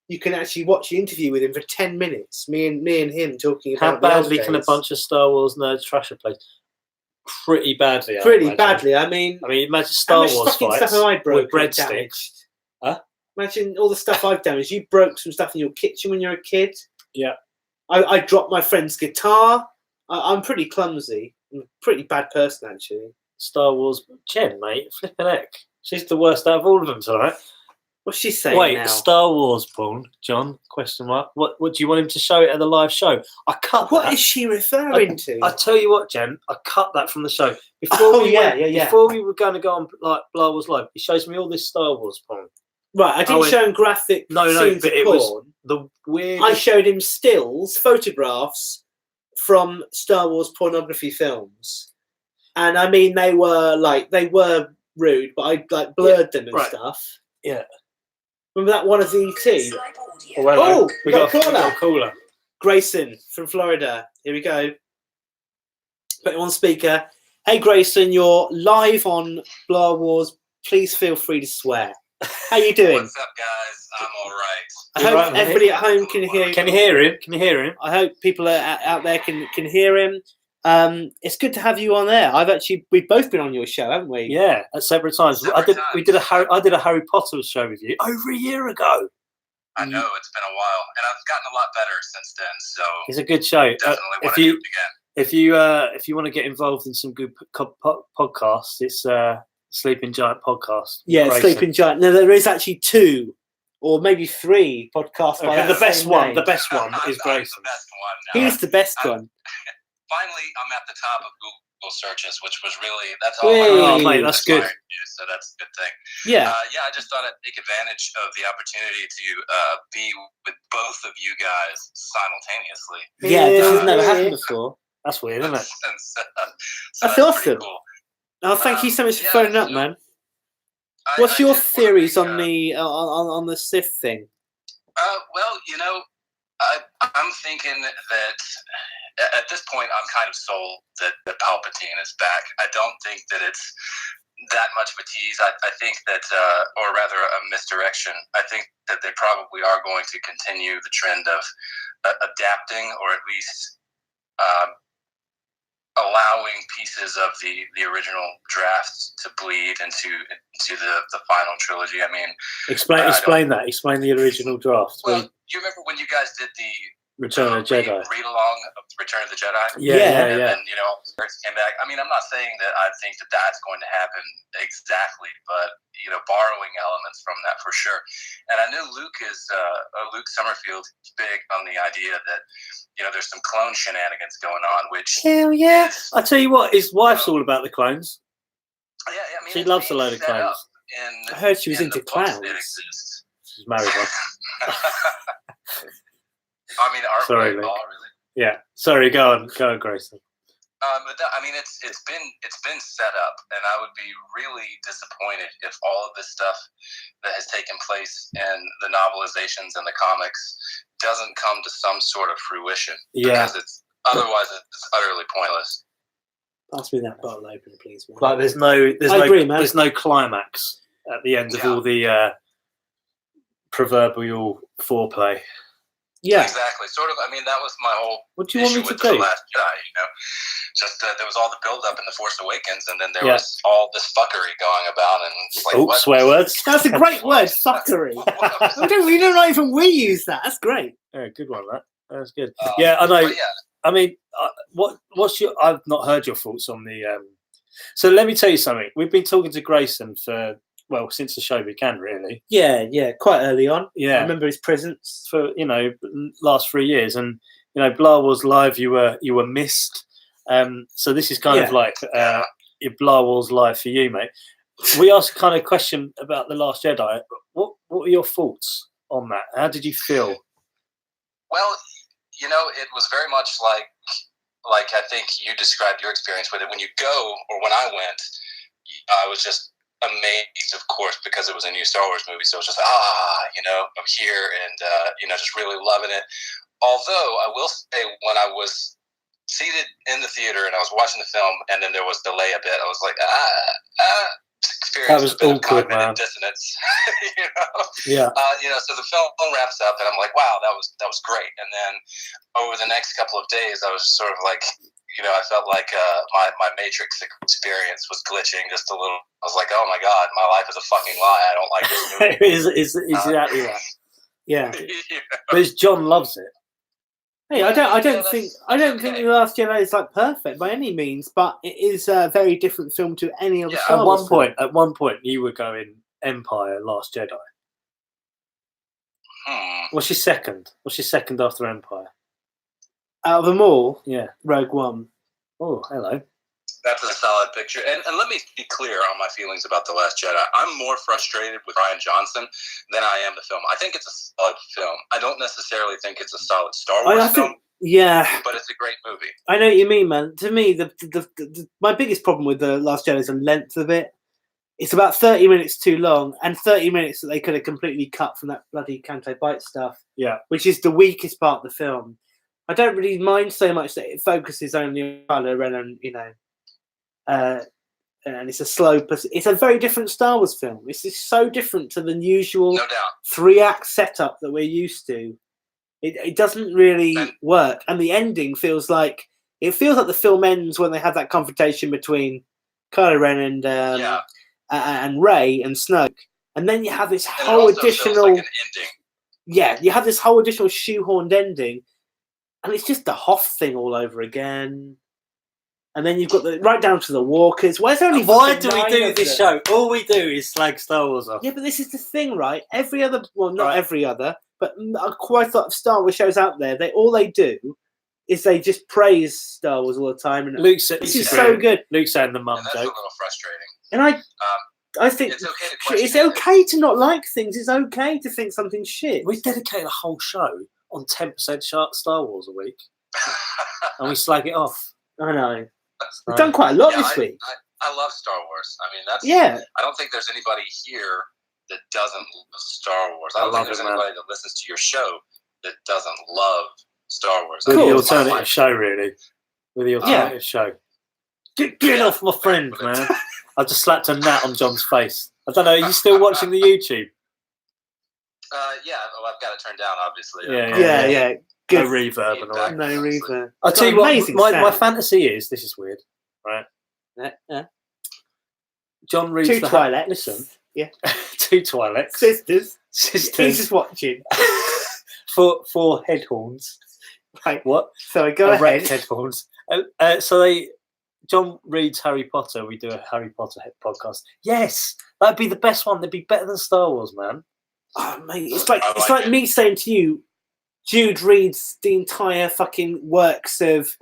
you can actually watch the interview with him for 10 minutes. Me and him talking about how badly can a bunch of Star Wars nerds trash a place? Pretty badly. Pretty badly. I mean, imagine Star Wars fucking fights stuff I broke with and breadsticks. damaged. Huh? Imagine all the stuff I've damaged. You broke some stuff in your kitchen when you were a kid. Yeah. I dropped my friend's guitar. I'm pretty clumsy. I'm a pretty bad person, actually. Star Wars, Jen, mate, flipping heck. She's the worst out of all of them tonight. What's she saying Wait, now? Star Wars porn, John? Question mark. What do you want him to show it at the live show? I cut. What that. is she referring to? I tell you what, Jen, I cut that from the show before yeah. Before we were going to go on like Blow Wars Live, he shows me all this Star Wars porn. Right, I didn't show him graphic scenes but of it porn. was the weird. I showed him stills, photographs from Star Wars pornography films, and I mean they were rude, but I like blurred them and stuff. Yeah. Remember that one of ET? Oh, we got a a caller. Grayson from Florida. Here we go. Put him on speaker. Hey Grayson, you're live on Blow Wars. Please feel free to swear. How you doing? What's up, guys? I'm all right. I hope everybody at home can hear. Can you hear him? Can you hear him? I hope people out there can hear him. It's good to have you on there. We've both been on your show, haven't we? Yeah, at separate times. I did a Harry Potter show with you over a year ago. I know it's been a while, and I've gotten a lot better since then. So it's a good show. Definitely want to do it again. If you want to get involved in some good podcasts, it's Sleeping Giant podcast. Yeah, Grayson. Sleeping Giant. No, there is actually 2 or maybe 3 podcasts. Okay, the best one is Grayson. The best one. He's the best one. Finally, I'm at the top of Google searches, which was really that's all. Oh, mate, that's good. So that's a good thing. Yeah. I just thought I'd take advantage of the opportunity to be with both of you guys simultaneously. Yeah, this has never happened before. That's weird, isn't it? So That's awesome. cool. Oh, thank you so much for phoning up, man. What's your theories on the Sith thing? Well, I'm thinking that at this point I'm kind of sold that Palpatine is back. I don't think that it's that much of a tease. I think that, or rather a misdirection. I think that they probably are going to continue the trend of adapting, or at least allowing pieces of the original draft to bleed into the final trilogy. I mean, explain that. Explain the original draft. Well, you remember when you guys did the Return of the Jedi read along of Return of the Jedi? Yeah. And then came back. I mean, I'm not saying that I think that that's going to happen exactly, but borrowing elements from that for sure. And I know Luke Summerfield is big on the idea that there's some clone shenanigans going on, which hell yeah. I tell you what, his wife's all about the clones. Yeah, I mean, she loves a load of clones. I heard she was into clowns. She's married one. I mean, sorry, really. Yeah, sorry. Go on, Grayson. But it's been set up, and I would be really disappointed if all of this stuff that has taken place in the novelizations and the comics doesn't come to some sort of fruition. Yeah, because otherwise it's utterly pointless. Pass me that bottle opener, please, man. Like there's no climax at the end of all the proverbial foreplay. Yeah. Exactly. Sort of. I mean, that was my whole What do you want issue me to with do? The Last Jedi. Just there was all the build up in The Force Awakens, and then there Yeah. was all this fuckery going about, and it's like, Oh, what? swear words. That's a great word, fuckery. We don't even we use that. That's great. Yeah, good one. That's good. Yeah, I know. But yeah, I mean, what's your? I've not heard your thoughts on the. So let me tell you something. We've been talking to Grayson for since the show began, really. Yeah, quite early on. Yeah, I remember his presence for last 3 years, and Blah Wars Live. You were missed. So this is kind of like your Blah Wars Live for you, mate. We asked a kind of question about The Last Jedi. What are your thoughts on that? How did you feel? Well, it was very much like I think you described your experience with it. When you go, or when I went, I was just amazed, of course, because it was a new Star Wars movie. So it was just, I'm here and, just really loving it. Although I will say, when I was seated in the theater and I was watching the film, and then there was delay a bit, I was like, That was a bit awkward, of cognitive man. dissonance. Yeah. So the film wraps up, and I'm like, wow, that was great. And then over the next couple of days, I was sort of like, I felt like my Matrix experience was glitching just a little. I was like, oh my god, my life is a fucking lie. I don't like this movie. It's exactly that. Yeah. Yeah. But John loves it. Hey, I don't think The Last Jedi is like perfect by any means, but it is a very different film to any other Star Wars film. At one point, you were going Empire, Last Jedi. What's your second? What's your second after Empire? Out of them all, Yeah, Rogue One. Oh, hello. That's a solid picture. And let me be clear on my feelings about The Last Jedi. I'm more frustrated with Rian Johnson than I am the film. I think it's a solid film. I don't necessarily think it's a solid Star Wars film. But it's a great movie. I know what you mean, man. To me, my biggest problem with The Last Jedi is the length of it. It's about 30 minutes too long, and 30 minutes that they could have completely cut from that bloody Canto Bight stuff. Yeah. Which is the weakest part of the film. I don't really mind so much that it focuses only on Kylo Ren and, and it's a slow... It's a very different Star Wars film. It's just so different to the usual 3-act setup that we're used to. It doesn't really work. And the ending feels like... It feels like the film ends when they have that confrontation between Kylo Ren and Rey and Snoke. And then you have this whole additional... Feels like an ending. Yeah, you have this whole additional shoehorned ending. And it's just the Hoth thing all over again. And then you've got right down to the walkers. Why do we do this show? All we do is slag Star Wars off. Yeah, but this is the thing, right? Every other, every other, but quite a lot of Star Wars shows out there, all they do is they just praise Star Wars all the time. And Luke said, this is so good. Luke saying the mum That's joke. a little frustrating. And I think it's okay to not like things. It's okay to think something's shit. We dedicate a whole show on 10% Star Wars a week, and we slag it off. I know. We've done quite a lot this week. I love Star Wars. I mean, I don't think there's anybody here that doesn't love Star Wars. I don't think there's anybody that listens to your show that doesn't love Star Wars. With the alternative show, really. With the alternative show. Get off my friend, man. I just slapped a gnat on John's face. I don't know. Are you still watching the YouTube? I've got it turned down, obviously. Yeah. Good. No reverb and all that. No reverb. I'll tell you what, my fantasy is, this is weird, right? Yeah. John reads Two Twi'leks. Listen. Yeah. 2 Twi'leks. Sisters. He's just watching. Four head horns. Right. What? So go ahead. Head horns. John reads Harry Potter. We do a Harry Potter podcast. Yes, that'd be the best one. That'd be better than Star Wars, man. Oh, mate, it's like me saying to you, Jude reads the entire fucking works of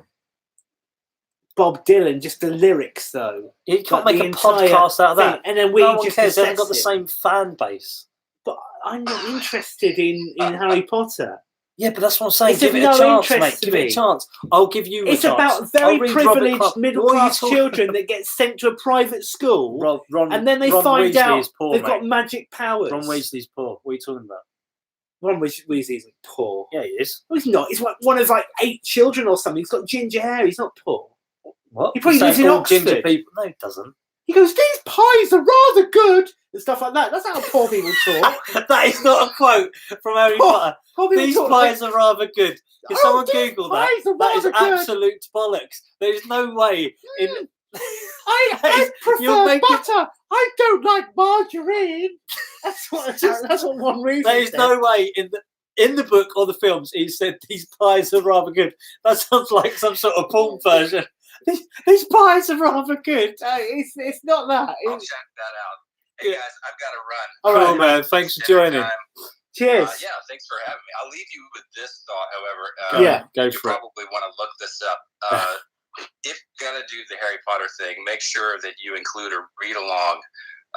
Bob Dylan, just the lyrics, though. You can't make a podcast out of that. And then we just cares. They haven't got the same fan base. But I'm not interested in Harry Potter. Yeah, but that's what I'm saying. Give it a chance, mate. Give it a chance. I'll give you a chance. It's about very privileged middle-class children that get sent to a private school, and then they find out they've got magic powers. Ron Weasley's poor. What are you talking about? Ron Weasley isn't poor. Yeah, he is. No, he's not. He's one of 8 children or something. He's got ginger hair. He's not poor. What? He probably lives in Oxford. Ginger people. No, he doesn't. He goes, "These pies are rather good," and stuff like that. That's how poor people talk. That is not a quote from Harry Potter. Poor people These talk pies are rather good. Can someone these Google that? pies are That is rather good. absolute bollocks. There is no way in. I you're prefer making- butter. I don't like margarine. That's what one reason. There is no way in the book or the films he said these pies are rather good. That sounds like some sort of porn version. These pies are rather good. It's not that. I'll check that out. Hey guys, I've got to run. All Cool, right, man. Thanks for joining. Cheers. Yeah, thanks for having me. I'll leave you with this thought, however. Go You for it. probably want to look this up. If you're going to do the Harry Potter thing, make sure that you include a read along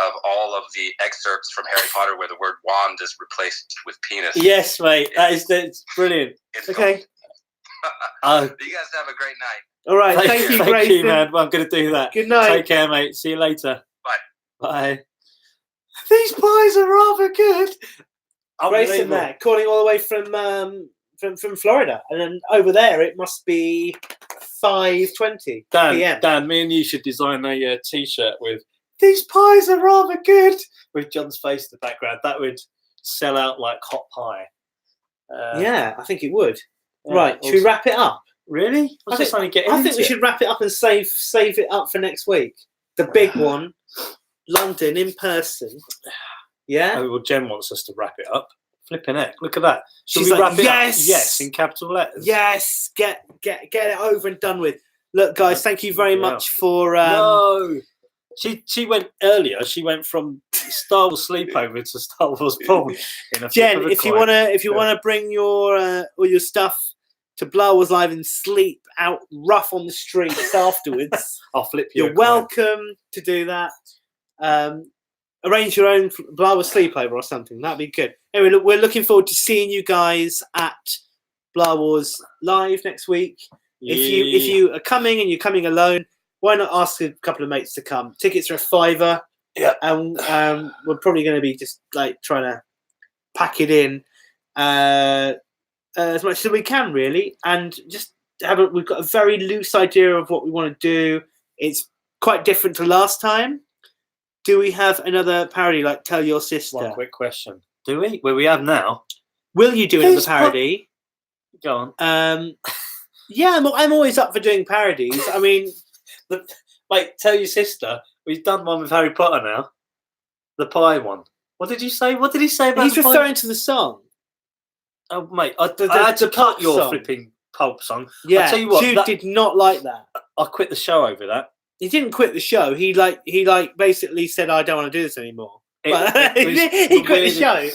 of all of the excerpts from Harry Potter where the word wand is replaced with penis. Yes, mate. That's brilliant. It's Okay. You guys have a great night. All right. Thank you, Grayson. man. I'm going to do that. Good night. Take care, mate. See you later. Bye. Bye. These pies are rather good. Grayson Unbelievable. there, calling all the way from Florida, and then over there it must be 5:20 p.m. Dan, me and you should design a T-shirt with "These pies are rather good" with John's face in the background. That would sell out like hot pie. Yeah, I think it would. Yeah, Right, should we awesome. wrap it up? Really? I think we into? should wrap it up and save it up for next week. The big one, London in person. Yeah. Oh, well, Jen wants us to wrap it up. Flipping heck! Look at that. Should She's we like, wrap it yes! up? Yes, in capital letters. Yes, get it over and done with. Look, guys, thank you very much for. No, she went earlier. She went from Star Wars sleepover to Star Wars porn. In a Jen, flip of a if you coin. wanna bring your all your stuff to Blah Wars Live and sleep out rough on the streets afterwards, I'll flip you. you're welcome to do that. Arrange your own Blah Wars sleepover or something. That'd be good. Anyway, look, we're looking forward to seeing you guys at Blah Wars Live next week. If you are coming and you're coming alone, why not ask a couple of mates to come? Tickets are $5. Yeah. And we're probably going to be just like trying to pack it in as much as we can, really, and just we've got a very loose idea of what we want to do. It's quite different to last time. Do we have another parody like Tell Your Sister? One quick question. Do we? Well, we have now. Will you do another parody? Go on. Yeah, I'm always up for doing parodies. I mean, Wait, Tell Your Sister. We've done one with Harry Potter now. The pie one. What did you say? What did he say about he's the pie? referring to the song. Oh, mate, I had to the cut pulp your song. flipping pulp song. Yeah, I'll tell you what, Jude did not like that. I quit the show over that. He didn't quit the show. He basically said, "I don't want to do this anymore." But he quit the show.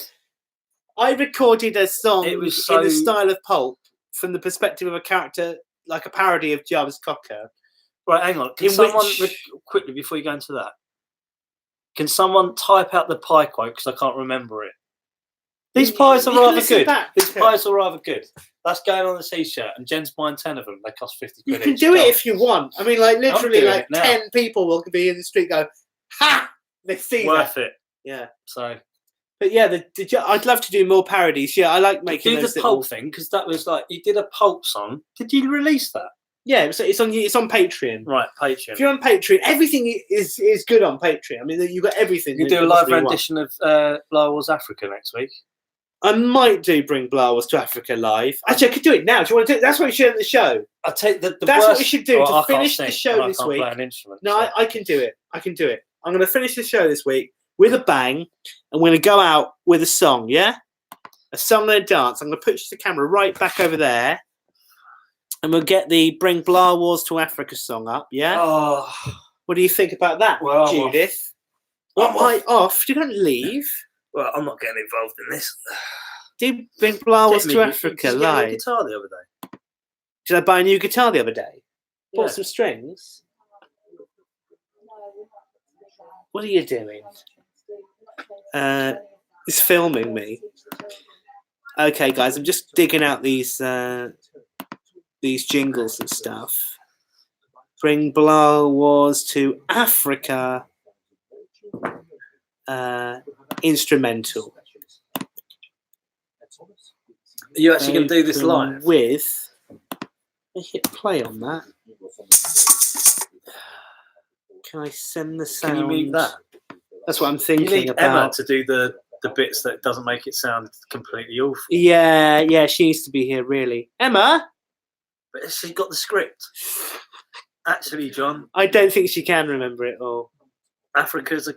I recorded a song It was in the style of pulp from the perspective of a character, like a parody of Jarvis Cocker. Right, hang on. Can someone quickly before you go into that? Can someone type out the pie quote because I can't remember it? These pies are rather good. These pies are rather good. That's going on the T-shirt, and Jen's buying 10 of them. They cost 50 quid. You can do it if you want. I mean, like literally, doing like it now. 10 people will be in the street go, "Ha!" They see worth that. it. Yeah. So, but yeah, I'd love to do more parodies. Yeah, I like making do those the little... pulp thing because that was like you did a pulp song. Did you release that? Yeah, it's on Patreon. Right, Patreon. If you're on Patreon, everything is good on Patreon. I mean, you've got everything. You that do a live possibly want. rendition of Blah Wars Africa next week. I might do Bring Blah Wars to Africa live. Actually, I could do it now. Do you want to do it? That's what we should do in the show. I'll take the That's worst... what we should do Oh, to I can't finish the sing, show and I this can't week. play an instrument, No, so. I can do it. I can do it. I'm going to finish the show this week with a bang, and we're going to go out with a song, yeah? A song and a dance. I'm going to push the camera right back over there, and we'll get the Bring Blah Wars to Africa song up, yeah? Oh, What do you think about that, Well, I'm Judith? I'm Am I off? You're going to leave? well, I'm not getting involved in this. Did Bring Blah Wars to Africa Did you get live? your guitar the other day? Did I buy a new guitar the other day? Bought Yeah. some strings? What are you doing? It's filming me. Okay, guys, I'm just digging out these jingles and stuff. Bring Blah Wars to Africa. Instrumental. Are you actually going to do this live? With. I hit play on that. Can I send the sound? Can you mute that? That's what I'm You thinking need about. Emma to do the bits that doesn't make it sound completely awful. Yeah, she needs to be here, really. Emma? But she got the script. Actually, John, I don't think she can remember it all. Africa's a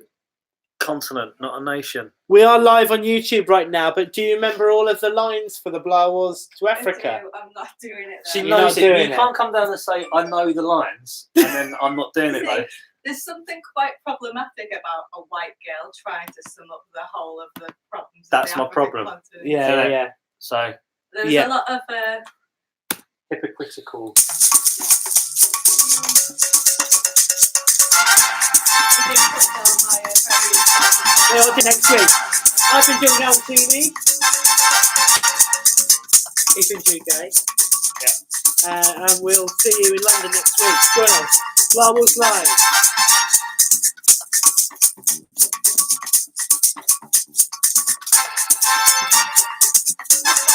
continent, not a nation. We are live on YouTube right now, but do you remember all of the lines for the Blah Wars to Africa? I do. I'm not doing it. She Though. You're knows not it. doing You it. can't come down and say, I know the lines, and then I'm not doing it, though. There's something quite problematic about a white girl trying to sum up the whole of the problems. That's of the my African problem. continent. Yeah. So, There's Yeah. a lot of hypocritical. We'll see you next week. I've been John Galantini. He's been Jude. Yeah. And we'll see you in London next week. Join us. Blah Wars Live.